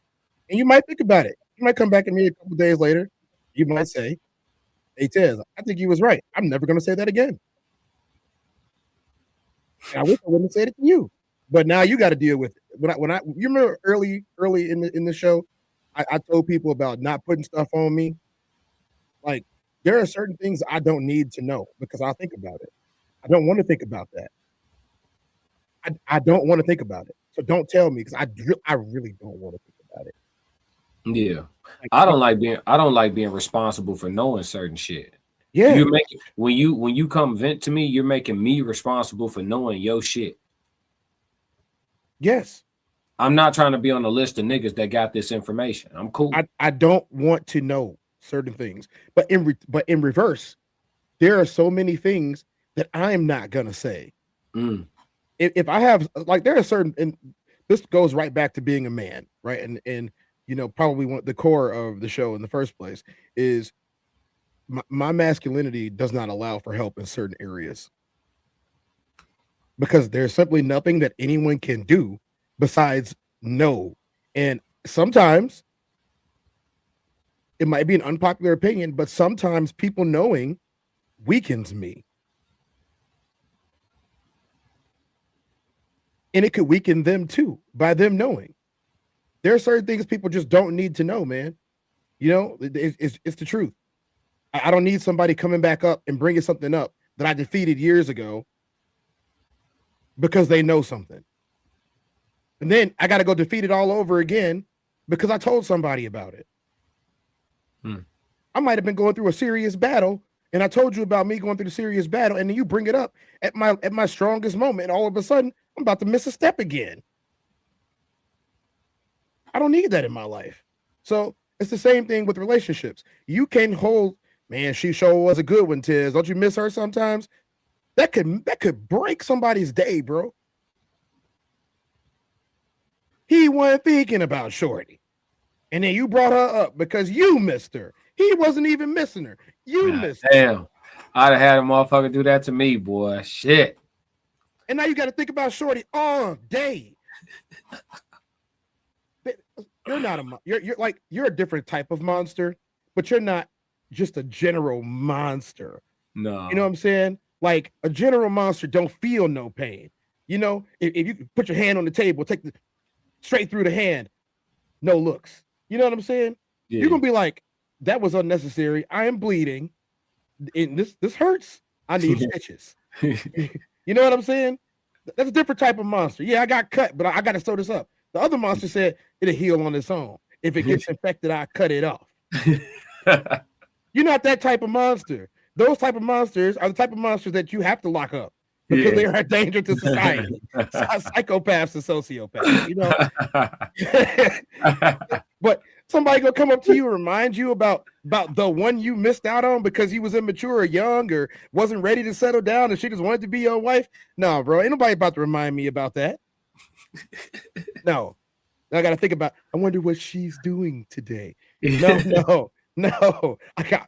And you might think about it. You might come back at me a couple days later. You might say, "Hey, Tez, I think you was right. I'm never going to say that again." And I wish I wouldn't have said it to you, but now you got to deal with it. You remember early in the show, I told people about not putting stuff on me. Like, there are certain things I don't need to know because I'll think about it. I don't want to think about that. I don't want to think about it. So don't tell me because I really don't want to think about it. Yeah. I don't like being responsible for knowing certain shit. Yeah. You're making when you come vent to me, you're making me responsible for knowing your shit. Yes. I'm not trying to be on the list of niggas that got this information. I'm cool. I don't want to know certain things. But in reverse, there are so many things that I'm not gonna say. If I have, like, there are certain, and this goes right back to being a man, right? And you know, probably the core of the show in the first place is my masculinity does not allow for help in certain areas because there's simply nothing that anyone can do besides know. And sometimes it might be an unpopular opinion, but sometimes people knowing weakens me. And it could weaken them too by them knowing. There are certain things people just don't need to know, man. You know, it's the truth. I don't need somebody coming back up and bringing something up that I defeated years ago because they know something. And then I got to go defeat it all over again because I told somebody about it. I might have been going through a serious battle and I told you about me going through the serious battle, and then you bring it up at my strongest moment, and all of a sudden I'm about to miss a step again. I don't need that in my life. So it's the same thing with relationships. You can hold, man, she sure was a good one, Tiz. Don't you miss her sometimes? That could break somebody's day, bro. He wasn't thinking about Shorty. And then you brought her up because you missed her. He wasn't even missing her. You missed her. Damn. I'd have had a motherfucker do that to me, boy. Shit. And now you got to think about Shorty all day. You're not you're a different type of monster, but you're not just a general monster. No. You know what I'm saying? Like, a general monster don't feel no pain. You know, if you put your hand on the table, take the straight through the hand, no looks. You know what I'm saying? Yeah. You're gonna be like, that was unnecessary. I am bleeding. And this hurts. I need stitches. You know what I'm saying? That's a different type of monster. Yeah, I got cut, but I got to sew this up. The other monster said it'll heal on its own. If it gets infected, I cut it off. You're not that type of monster. Those type of monsters are the type of monsters that you have to lock up because they are a danger to society. Psychopaths and sociopaths, you know. But somebody gonna come up to you and remind you about the one you missed out on because he was immature or young or wasn't ready to settle down and she just wanted to be your wife. No, bro, ain't nobody about to remind me about that. No, I got to think about. I wonder what she's doing today. No.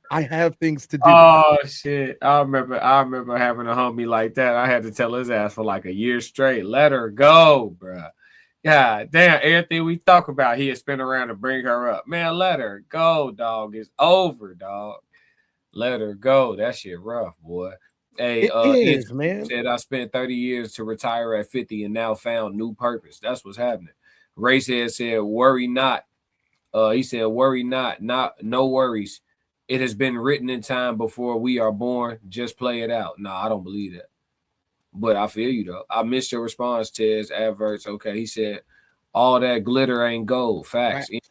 I have things to do. Oh shit! I remember having a homie like that. I had to tell his ass for like a year straight. Let her go, bro. God damn! Everything we talk about, he had spin around to bring her up. Man, let her go, dog. It's over, dog. Let her go. That shit rough, boy. Hey, it is, man. Said I spent 30 years to retire at 50 and now found new purpose. That's what's happening. Racehead said, "Worry not." He said, "Worry not, no worries. It has been written in time before we are born. Just play it out." Nah, I don't believe that. But I feel you though. I missed your response, Tez. Adverts. Okay, he said, "All that glitter ain't gold." Facts. He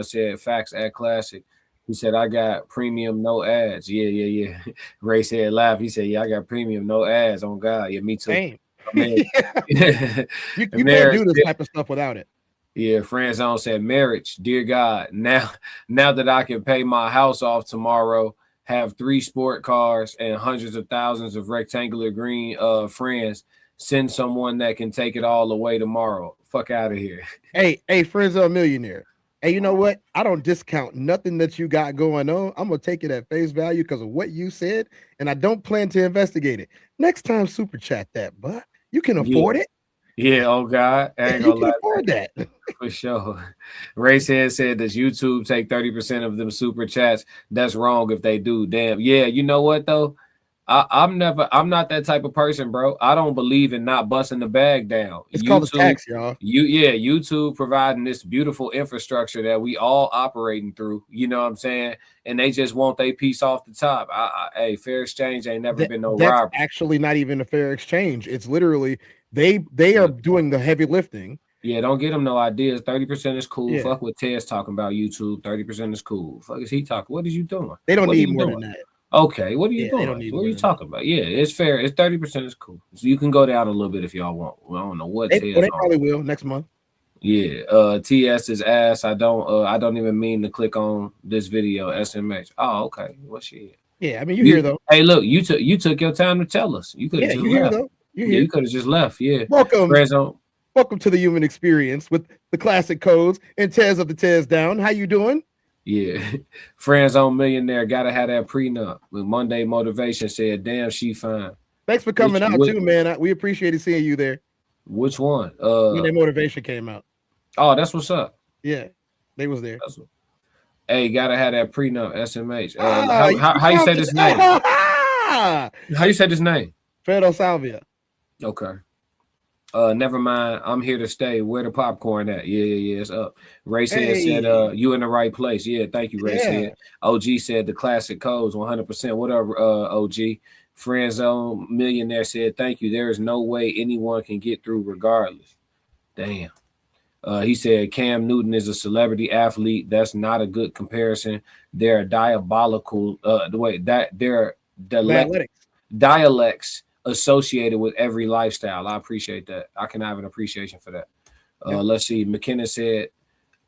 said, "Facts at Classic." He said, "I got premium, no ads." Yeah. Ray said, laugh. He said, "Yeah, I got premium, no ads." On God, yeah, me too. Same. You can't do this type of stuff without it. Yeah, Friend Zone said, "Marriage, dear God, now that I can pay my house off tomorrow, have 3 sport cars and hundreds of thousands of rectangular green friends, send someone that can take it all away tomorrow. Fuck out of here." Hey, Friends of a Millionaire. Hey, you know what? I don't discount nothing that you got going on. I'm gonna take it at face value because of what you said, and I don't plan to investigate it. Next time, super chat that, but you can afford it. Yeah, oh God, I ain't you gonna can lie. afford that. For sure. Racehead said, "Does YouTube take 30% of them super chats? That's wrong if they do." Damn. Yeah, you know what though? I'm not that type of person, bro. I don't believe in not busting the bag down. It's called a tax, y'all. YouTube providing this beautiful infrastructure that we all operating through. You know what I'm saying? And they just want their piece off the top. Hey, fair exchange ain't never been no robbery. That's actually not even a fair exchange. It's literally they are doing the heavy lifting. Yeah, don't get them no ideas. 30% is cool. Yeah. Fuck what Ted's talking about YouTube. 30% is cool. Fuck is he talking? What is you doing? They don't need more than that. Okay, what are you doing? What are you talking about? Yeah, it's fair. It's 30% is cool. So you can go down a little bit if y'all want. Well, I don't know what they probably will next month. Yeah. TS is ass. I don't even mean to click on this video. SMH. Oh, okay. What shit? Yeah, I mean you here though. Hey, look, you took your time to tell us. You could have just left. You could have just left. Yeah. Welcome to the human experience with the classic codes and Tez of the Tez down. How you doing? Yeah. Friends on Millionaire gotta have that prenup. With Monday Motivation said, "Damn, she fine." Thanks for coming out too, man. We appreciated seeing you there. Which one? Monday Motivation came out. Oh, that's what's up. Yeah, they was there. Hey, gotta have that prenup. SMH. How you say this name? How you say this name? Fredo Salvia. Okay. Never mind. I'm here to stay. Where the popcorn at? Yeah, it's up. Racehead said, "You in the right place." Yeah, thank you, Racehead. Yeah. OG said the classic codes 100%. What up, OG? Friend Zone Millionaire said, "Thank you. There is no way anyone can get through regardless." Damn. He said Cam Newton is a celebrity athlete. That's not a good comparison. They're diabolical. They're dialects associated with every lifestyle. I appreciate that. I can have an appreciation for that. Let's see. McKenna said,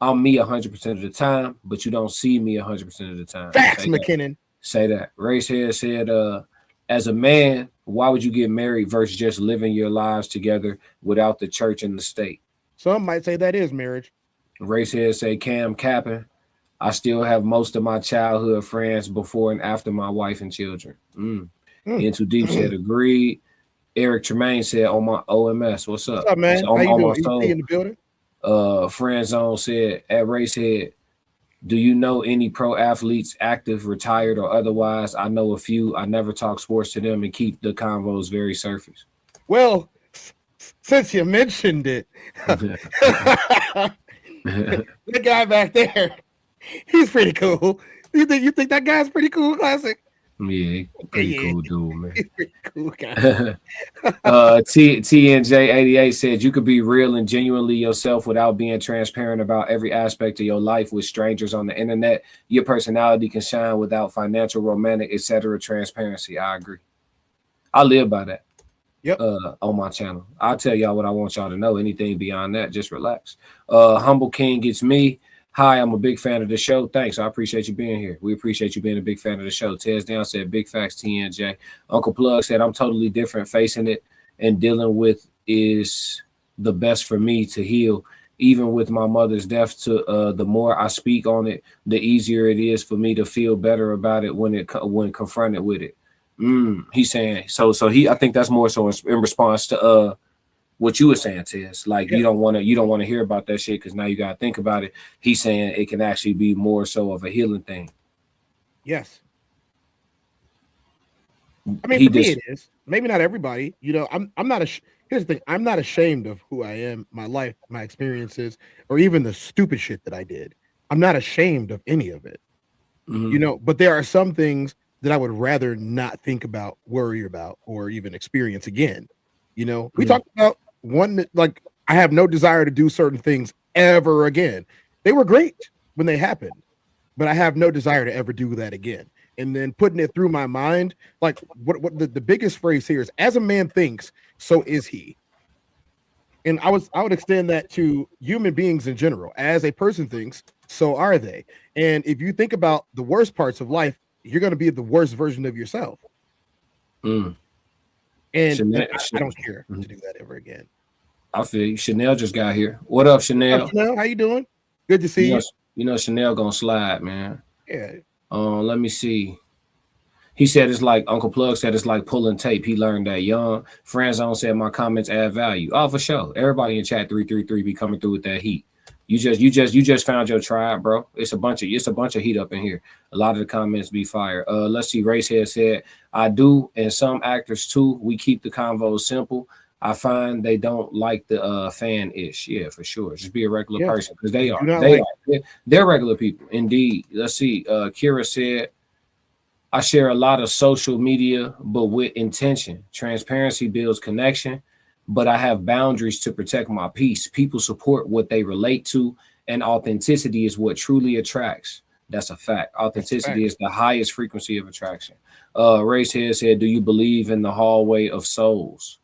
"I'm me 100% of the time, but you don't see me 100% of the time." Facts, McKinnon. Say that. Racehead said, "As a man, why would you get married versus just living your lives together without the church and the state?" Some might say that is marriage. Racehead say, "Cam capping. I still have most of my childhood friends before and after my wife and children." Into Deep said, "Agreed." Eric Tremaine said, "On my OMS, what's up?" What's up, man? How you doing? You in the building? Friend Zone said, "At Racehead, do you know any pro athletes, active, retired, or otherwise? I know a few. I never talk sports to them and keep the convos very surface." Well, since you mentioned it, the guy back there, he's pretty cool. You think that guy's pretty cool, Classic? Yeah, pretty cool dude, man. He's pretty cool guy. TNJ88 said, "You could be real and genuinely yourself without being transparent about every aspect of your life with strangers on the internet. Your personality can shine without financial, romantic, etc. transparency." I agree. I live by that. Yep. On my channel. I'll tell y'all what I want y'all to know. Anything beyond that, just relax. Humble King gets me. "Hi, I'm a big fan of the show." Thanks. I appreciate you being here. We appreciate you being a big fan of the show. Tez Down said, "Big facts, TNJ." Uncle Plug said, "I'm totally different. Facing it and dealing with is the best for me to heal. Even with my mother's death, the more I speak on it, the easier it is for me to feel better about it when confronted with it. He's saying so. So I think that's more so in response to what you were saying, Tess. Like you don't want to hear about that shit because now you got to think about it. He's saying it can actually be more so of a healing thing. Yes. I mean, for me, it is. Maybe not everybody. You know, I'm not here's the thing. I'm not ashamed of who I am, my life, my experiences, or even the stupid shit that I did. I'm not ashamed of any of it. You know, but there are some things that I would rather not think about, worry about, or even experience again. You know, we talked about one that, like, I have no desire to do certain things ever again. They were great when they happened, but I have no desire to ever do that again. And then putting it through my mind, like what the biggest phrase here is, as a man thinks, so is he. And I would extend that to human beings in general. As a person thinks, so are they. And if you think about the worst parts of life, you're going to be the worst version of yourself. And I don't care to do that ever again. I feel you. Chanel just got here. What up, Chanel? What's up, Chanel? How you doing? Good to see you. You know Chanel gonna slide, man. Yeah. Let me see. He said it's like Uncle Plug said it's like pulling tape. He learned that young. Friendzone said my comments add value. Oh, for sure. Everybody in chat 333 be coming through with that heat. You just found your tribe, bro. It's a bunch of heat up in here. A lot of the comments be fire. Let's see. Racehead said, I do, and some actors too. We keep the convos simple. I find they don't like the fan-ish. Yeah, for sure. Just be a regular person because they are. They're regular people. Indeed. Let's see. Kira said, I share a lot of social media, but with intention. Transparency builds connection, but I have boundaries to protect my peace. People support what they relate to, and authenticity is what truly attracts. That's a fact. Authenticity is the highest frequency of attraction. Racehead said, do you believe in the hallway of souls?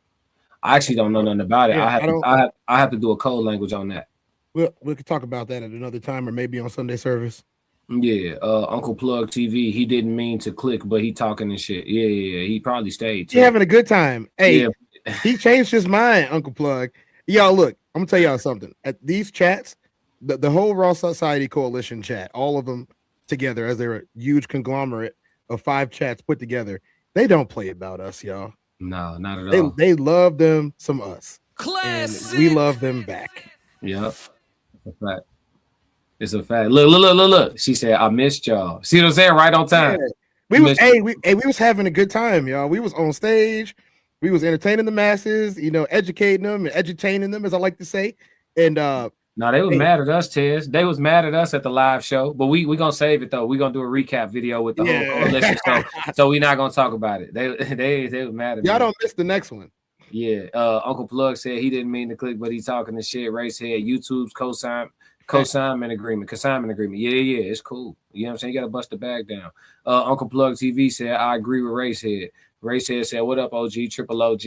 I actually don't know nothing about it. I have to do a code language on that. We could talk about that at another time, or maybe on Sunday service. Yeah, Uncle Plug TV. He didn't mean to click, but he talking and shit. Yeah. He probably stayed too. He having a good time. Hey, he changed his mind, Uncle Plug. Y'all, look, I'm gonna tell y'all something. At these chats, the whole Raw Society Coalition chat, all of them together, as they're a huge conglomerate of 5 chats put together, they don't play about us, y'all. No, not at all. They love them some us. Classic. And we love them back. Yep. It's a fact. Look. She said, I missed y'all. See what I'm saying? Right on time. Yeah. We was having a good time, y'all. We was on stage. We was entertaining the masses, you know, educating them and edutaining them, as I like to say. And no, they was mad at us, Tez. They was mad at us at the live show, but we gonna save it though. We gonna do a recap video with the whole coalition, so we not gonna talk about it. They was mad at y'all. Don't miss the next one. Yeah, Uncle Plug said he didn't mean to click, but he's talking the shit. Racehead, YouTube's consignment agreement. Yeah, it's cool. You know what I'm saying? You gotta bust the bag down. Uncle Plug TV said, I agree with Racehead. Racehead said, what up, OG, triple OG,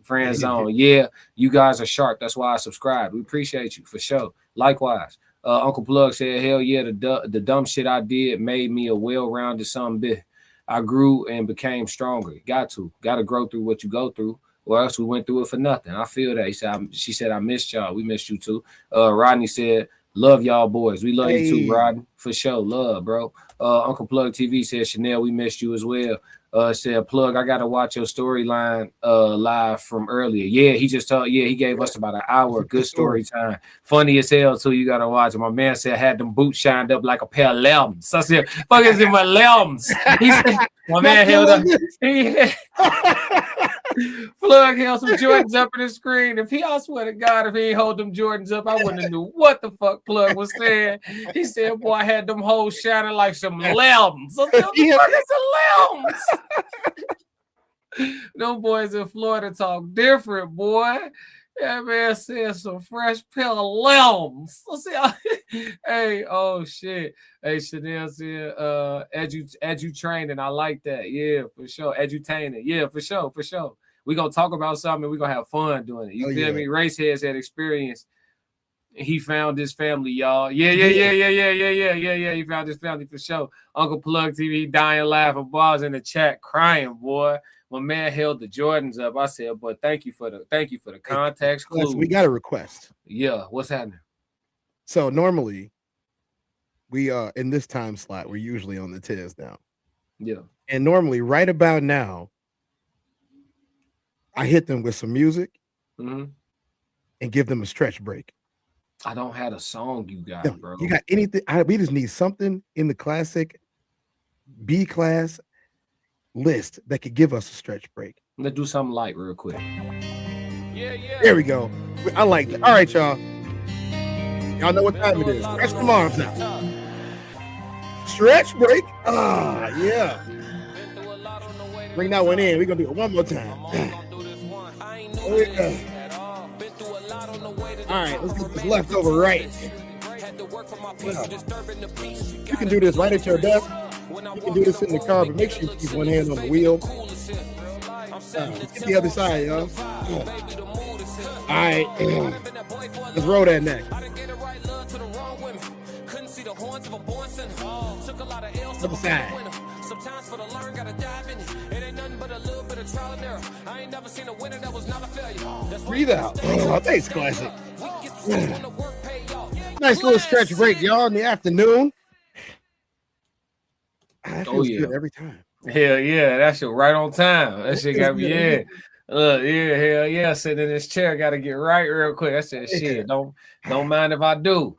friend zone. Yeah, you guys are sharp. That's why I subscribed. We appreciate you for sure. Likewise. Uncle Plug said, hell yeah, the dumb shit I did made me a well-rounded son bit. I grew and became stronger. Got to grow through what you go through, or else we went through it for nothing. I feel that. She said, I missed y'all. We missed you too. Rodney said, love y'all boys. We love you too, Rodney. For sure. Love, bro. Uncle Plug TV said, Chanel, we missed you as well. Said, Plug, I gotta watch your storyline live from earlier. Yeah, he just told, he gave us about an hour. Good story time. Funny as hell too. You gotta watch it. My man said, had them boots shined up like a pair of lemons. I said, fuck is in my lemons? He said, my man held up. Plug held some Jordans up in the screen. I swear to God, if he ain't hold them Jordans up, I wouldn't have knew what the fuck Plug was saying. He said, boy, I had them hoes shining like some lemons. I said, what the fuck is a lemons? Them boys in Florida talk different, boy. That man said some fresh pair of lemons. Hey, oh shit. Hey, Chanel said, edu training. I like that. Yeah, for sure. Edutaining. Yeah, for sure. We're gonna talk about something and we're gonna have fun doing it. You feel me? Raceheads had experience. He found his family, y'all. Yeah. He found his family for sure. Uncle Plug TV dying laughing. Bars in the chat crying, boy. My man held the Jordans up. I said, but thank you for the context clues. We got a request. Yeah, what's happening? So normally we in this time slot, we're usually on the Tiz now. Yeah. And normally right about now, I hit them with some music Mm-hmm. and give them a stretch break. I don't have a song you got, No, bro. you got anything? We just need something in the classic B class list that could give us a stretch break. Let's do something light real quick. There we go. I like that. All right, y'all. Y'all know what time it is. Stretch them arms out. Stretch break. Ah, yeah. Bring that one in. We're gonna do it one more time. All right, let's get this leftover right. Yeah. You can do this right at your desk. You can do this in the car, but make sure you keep one hand on the wheel. Get the other side, y'all. All right, let's roll that neck. Other side. Sometimes for the learn, gotta dive in it. It ain't nothing but a little bit of trial and error. I ain't never seen a winner that was not a failure. Breathe out. Oh, thanks, classic. Nice little stretch break, y'all, in the afternoon. That feels good every time. Hell yeah, that shit right on time. That shit got me, yeah. Yeah, hell yeah. Sitting in this chair, gotta get right real quick. I said, shit, don't mind if I do.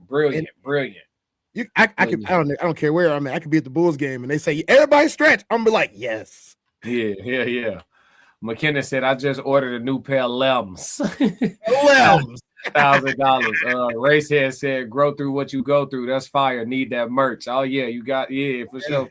Brilliant. I don't care where I'm at. I could be at the Bulls game and they say everybody stretch. I'm gonna be like, yes. Yeah. McKenna said, I just ordered a new pair of lems. Lems. $1,000. Racehead said, grow through what you go through. That's fire. Need that merch. Oh yeah, you got for sure.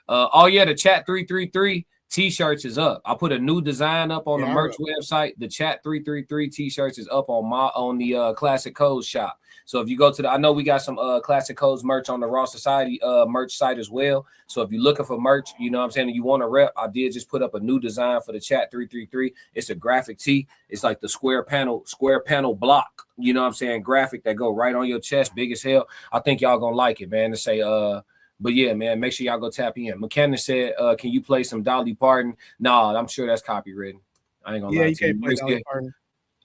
The chat 333 t-shirts is up. I put a new design up on the merch website. The chat 333 t-shirts is up on the Classic Codes shop. So if you go to I know we got some Classic Codes merch on the Raw Society merch site as well. So if you're looking for merch, you know what I'm saying, and you want to rep, I did just put up a new design for the chat 333. It's a graphic tee. It's like the square panel block, you know what I'm saying, graphic that go right on your chest, big as hell. I think y'all gonna like it, man. To say but yeah, man, make sure y'all go tap in. McKenna said, can you play some Dolly Parton? Nah, I'm sure that's copywritten. I ain't gonna lie to you. Can't play Dolly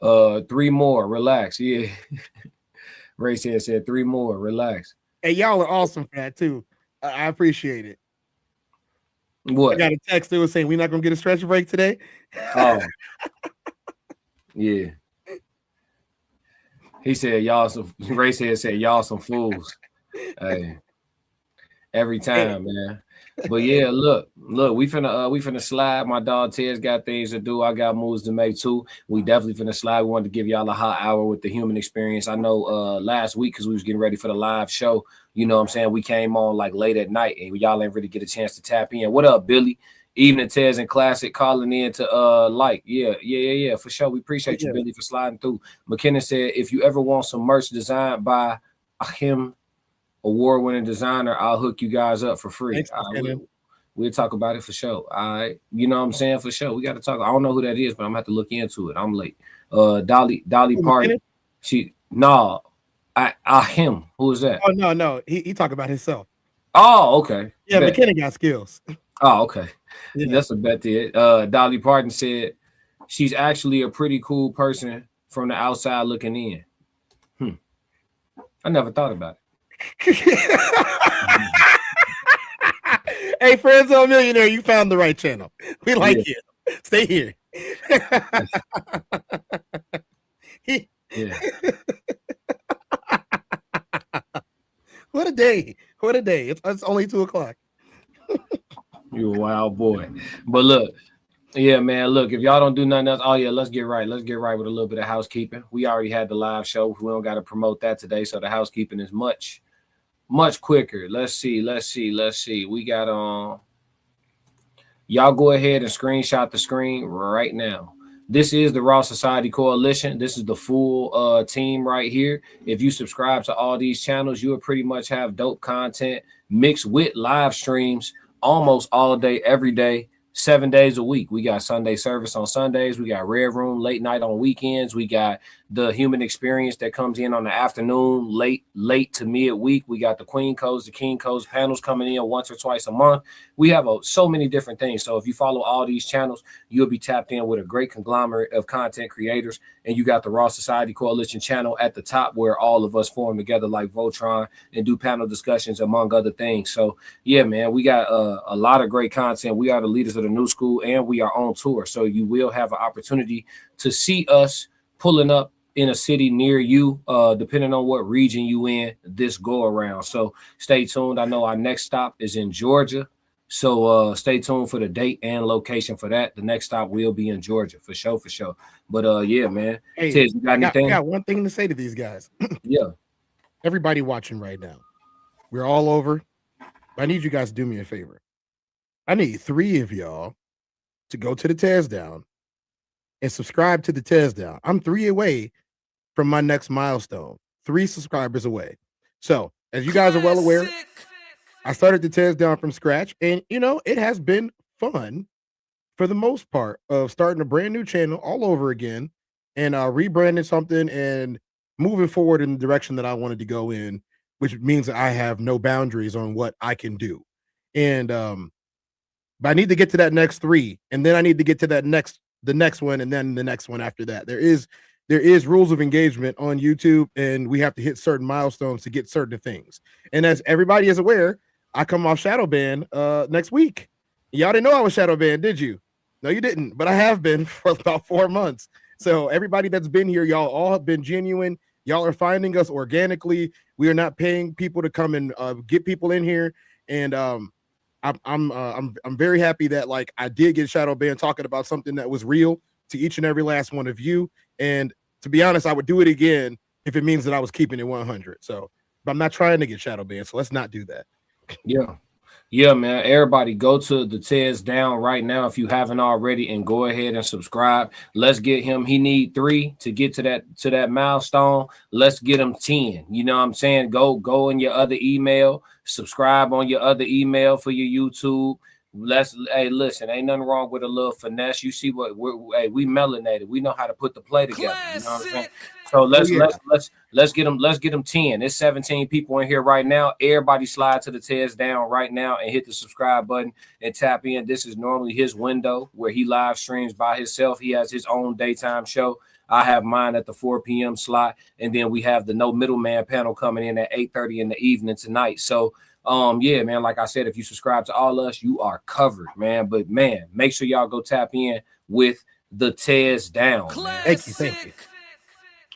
Parton. 3 more, relax. Yeah. Race here said 3 more, relax. Hey, y'all are awesome for that too. I appreciate it. What? I got a text that was saying we're not gonna get a stretch break today. Oh, yeah. He said y'all some Race here said y'all some fools. Hey, every time, man. But yeah, look, we finna slide. My dog Ted's got things to do. I got moves to make too. We definitely finna slide. We wanted to give y'all a hot hour with the human experience. I know last week, because we was getting ready for the live show, you know what I'm saying, we came on like late at night and y'all ain't really get a chance to tap in. What up, Billy? Evening Tez and Classic calling in to yeah, for sure. We appreciate you, Billy, for sliding through. McKenna said, if you ever want some merch designed by him, award-winning designer, I'll hook you guys up for free. We'll talk about it for sure. All right, you know what I'm saying, for sure. We got to talk. I don't know who that is, but I'm gonna have to look into it. I'm late. Dolly Parton. Him. Who is that? Oh no. He talk about himself. Oh, okay. Yeah, bet. McKenna got skills. Oh, okay. Yeah. That's a bet there. Dolly Parton said she's actually a pretty cool person from the outside looking in. I never thought about it. Hey, Friends on Millionaire, you found the right channel. We like you. Stay here. What a day. It's only 2:00. You a wild boy. But look, yeah, man, look, if y'all don't do nothing else, let's get right with a little bit of housekeeping. We already had the live show. We don't got to promote that today, so the housekeeping is much quicker. Let's see. We got y'all go ahead and screenshot the screen right now. This is the Raw Society Coalition. This is the full team right here. If you subscribe to all these channels, you will pretty much have dope content mixed with live streams almost all day, every day, 7 days a week. We got Sunday service on Sundays. We got Red Room late night on weekends. We got the human experience that comes in on the afternoon, late to midweek. We got the Queen Codes, the King Codes panels coming in once or twice a month. We have so many different things. So if you follow all these channels, you'll be tapped in with a great conglomerate of content creators. And you got the Raw Society Coalition channel at the top, where all of us form together like Voltron and do panel discussions, among other things. So yeah, man, we got a lot of great content. We are the leaders of the new school, and we are on tour. So you will have an opportunity to see us pulling up in a city near you, depending on what region you in this go around. So stay tuned. I know our next stop is in Georgia. So stay tuned for the date and location for that. The next stop will be in Georgia for sure, for sure. But yeah, man. Hey, Tiz, you got anything? I got one thing to say to these guys. Yeah. Everybody watching right now, we're all over. I need you guys to do me a favor. I need 3 of y'all to go to the Tez Down and subscribe to the Tez Down. I'm 3 away from my next milestone, 3 subscribers away. So, as you guys are well aware, I started the Tez Down from scratch, and you know, it has been fun for the most part of starting a brand new channel all over again and rebranding something and moving forward in the direction that I wanted to go in, which means that I have no boundaries on what I can do. And but I need to get to that next 3, and then I need to get to the next one, and then the next one after that. There is rules of engagement on YouTube, and we have to hit certain milestones to get certain things. And as everybody is aware, I come off shadow ban next week. Y'all didn't know I was shadow banned, did you? No, you didn't, but I have been for about 4 months. So everybody that's been here, y'all all have been genuine. Y'all are finding us organically. We are not paying people to come and get people in here. And I'm very happy that like I did get shadow banned talking about something that was real to each and every last one of you. And to be honest, I would do it again if it means that I was keeping it 100. So, but I'm not trying to get shadow banned, so let's not do that. Yeah, man. Everybody go to the Tez Down right now if you haven't already, and go ahead and subscribe. Let's get him. He need 3 to get to that milestone. Let's get him 10. You know what I'm saying? Go in your other email, subscribe on your other email for your YouTube. Hey, listen, ain't nothing wrong with a little finesse. You see what we melanated. We know how to put the play together. You know what I'm saying? So let's get them 10. There's 17 people in here right now. Everybody slide to the Tez Down right now and hit the subscribe button and tap in. This is normally his window where he live streams by himself. He has his own daytime show. I have mine at the 4 p.m. slot, and then we have the No Middleman panel coming in at 8:30 in the evening tonight. So yeah, man, like I said, if you subscribe to all us, you are covered, man. But man, make sure y'all go tap in with the Tez Down. Thank you.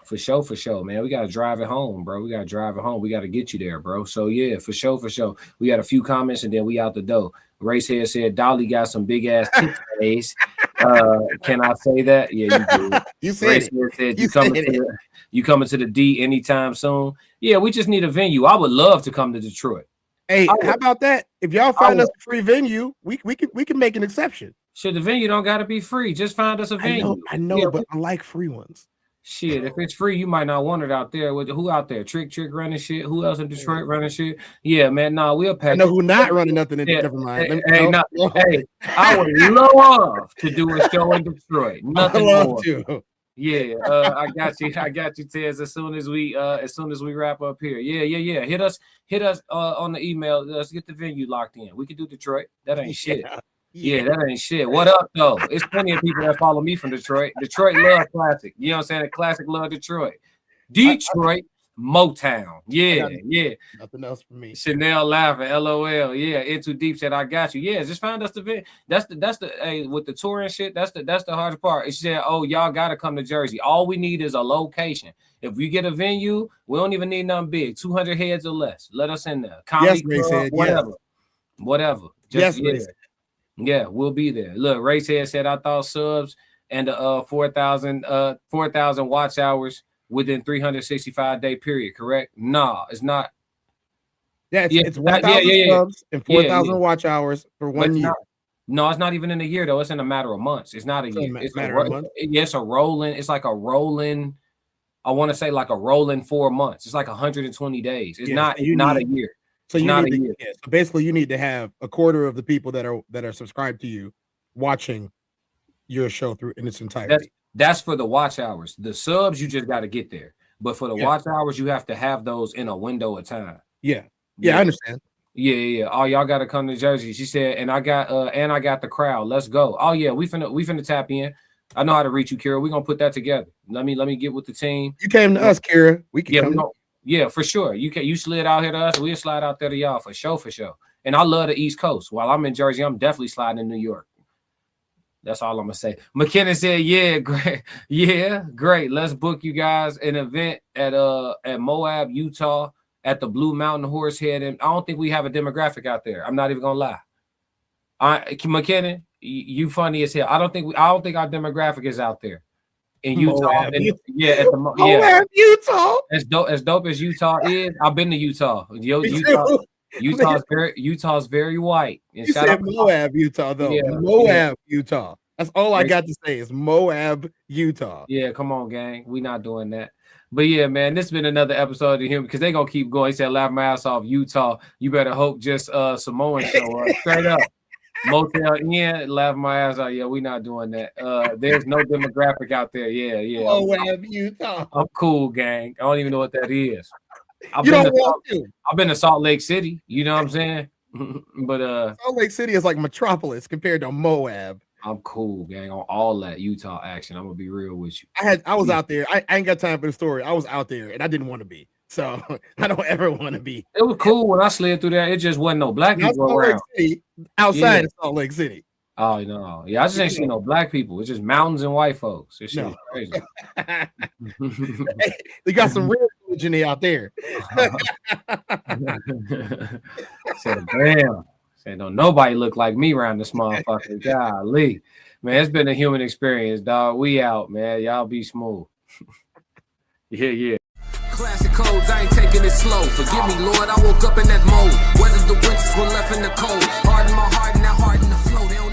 For sure, man. We gotta drive it home, bro. We gotta get you there, bro. So yeah, for sure. We got a few comments and then we out the door. Racehead said Dolly got some big ass titties. Can I say that? Yeah, you do. You said Racehead said you coming to the D anytime soon. Yeah, we just need a venue. I would love to come to Detroit. Hey, how about that? If y'all find us a free venue, we can make an exception. Shit, the venue don't gotta be free. Just find us a venue. I know, yeah, but I like free ones. Shit, if it's free, you might not want it out there. Who out there? Trick running shit. Who else in Detroit running shit? Yeah, man. Nah, we'll pay. I know who not running nothing in Never mind. Hey, I would love to do a show in Detroit. Nothing more. Yeah, I got you, Tez. As soon as we wrap up here. Yeah. Hit us on the email. Let's get the venue locked in. We can do Detroit. That ain't shit. Yeah, that ain't shit. What up, though? It's plenty of people that follow me from Detroit. Detroit love classic. You know what I'm saying? The classic love Detroit. Detroit, Motown. Yeah. Nothing else for me. Chanel laughing. LOL. Yeah. Into Deep said, I got you. Yeah, just find us the event. That's the hey, with the tour and shit. That's the hardest part. She said, oh, y'all gotta come to Jersey. All we need is a location. If we get a venue, we don't even need nothing big. 200 heads or less. Let us in there. Comedy club, whatever. Just, yeah, we'll be there. Look, Racehead said I thought subs and 4,000 watch hours within 365-day period, correct? Nah, it's not. Yeah, it's 1,000 subs and 4,000 watch hours for 1 year. No, it's not even in a year though. It's in a matter of months. It's not a year. It's a matter of months. It's a rolling. It's like a rolling. I want to say like a rolling 4 months. It's like 120 days. It's not a year. So so basically, you need to have a quarter of the people that are subscribed to you watching your show through in its entirety. That's for the watch hours. The subs, you just got to get there. But for the watch hours, you have to have those in a window of time. Yeah, I understand. Yeah. Oh, y'all got to come to Jersey. She said, and I got the crowd. Let's go. Oh yeah, we finna tap in. I know how to reach you, Kira. We're gonna put that together. Let me get with the team. You came to us, Kira. We can come. Yeah, for sure. You slid out here to us. We'll slide out there to y'all for sure. And I love the East Coast. While I'm in Jersey, I'm definitely sliding in New York. That's all I'm gonna say. McKenna said, "Yeah, great. Yeah, great. Let's book you guys an event at Moab, Utah, at the Blue Mountain Horse Head. And I don't think we have a demographic out there. I'm not even gonna lie. McKenna, you funny as hell. I don't think our demographic is out there in Utah. Moab, Moab, Utah. As dope as Utah is, I've been to Utah. Utah's very white. And you said Moab, Utah, though. Yeah, Moab, Utah. That's all I got to say is Moab, Utah. Yeah, come on, gang. We not doing that. But yeah, man, this has been another episode of him because they're gonna keep going. He said, laugh my ass off, Utah. You better hope just Samoan show up. Straight up. Motel Inn, laugh my ass off. Yeah, we not doing that. There's no demographic out there. Yeah. Moab, Utah. I'm cool, gang. I don't even know what that is. I've been to Salt Lake City. You know what I'm saying? But Salt Lake City is like Metropolis compared to Moab. I'm cool, gang, on all that Utah action. I'm gonna be real with you. I was out there. I ain't got time for the story. I was out there and I didn't want to be. So I don't ever want to be. It was cool when I slid through there. It just wasn't no black people around. Outside of Salt Lake City. Oh no, yeah, I just ain't seen no black people. It's just mountains and white folks. This shit is crazy. They got some real religion out there. Said, damn. Said, don't nobody look like me around this motherfucker. Golly, man, it's been a human experience, dog. We out, man. Y'all be smooth. Yeah. Classic codes, I ain't taking it slow. Forgive me, Lord, I woke up in that mode. Weathered the winters when left in the cold. Harden my heart and that harden the flow.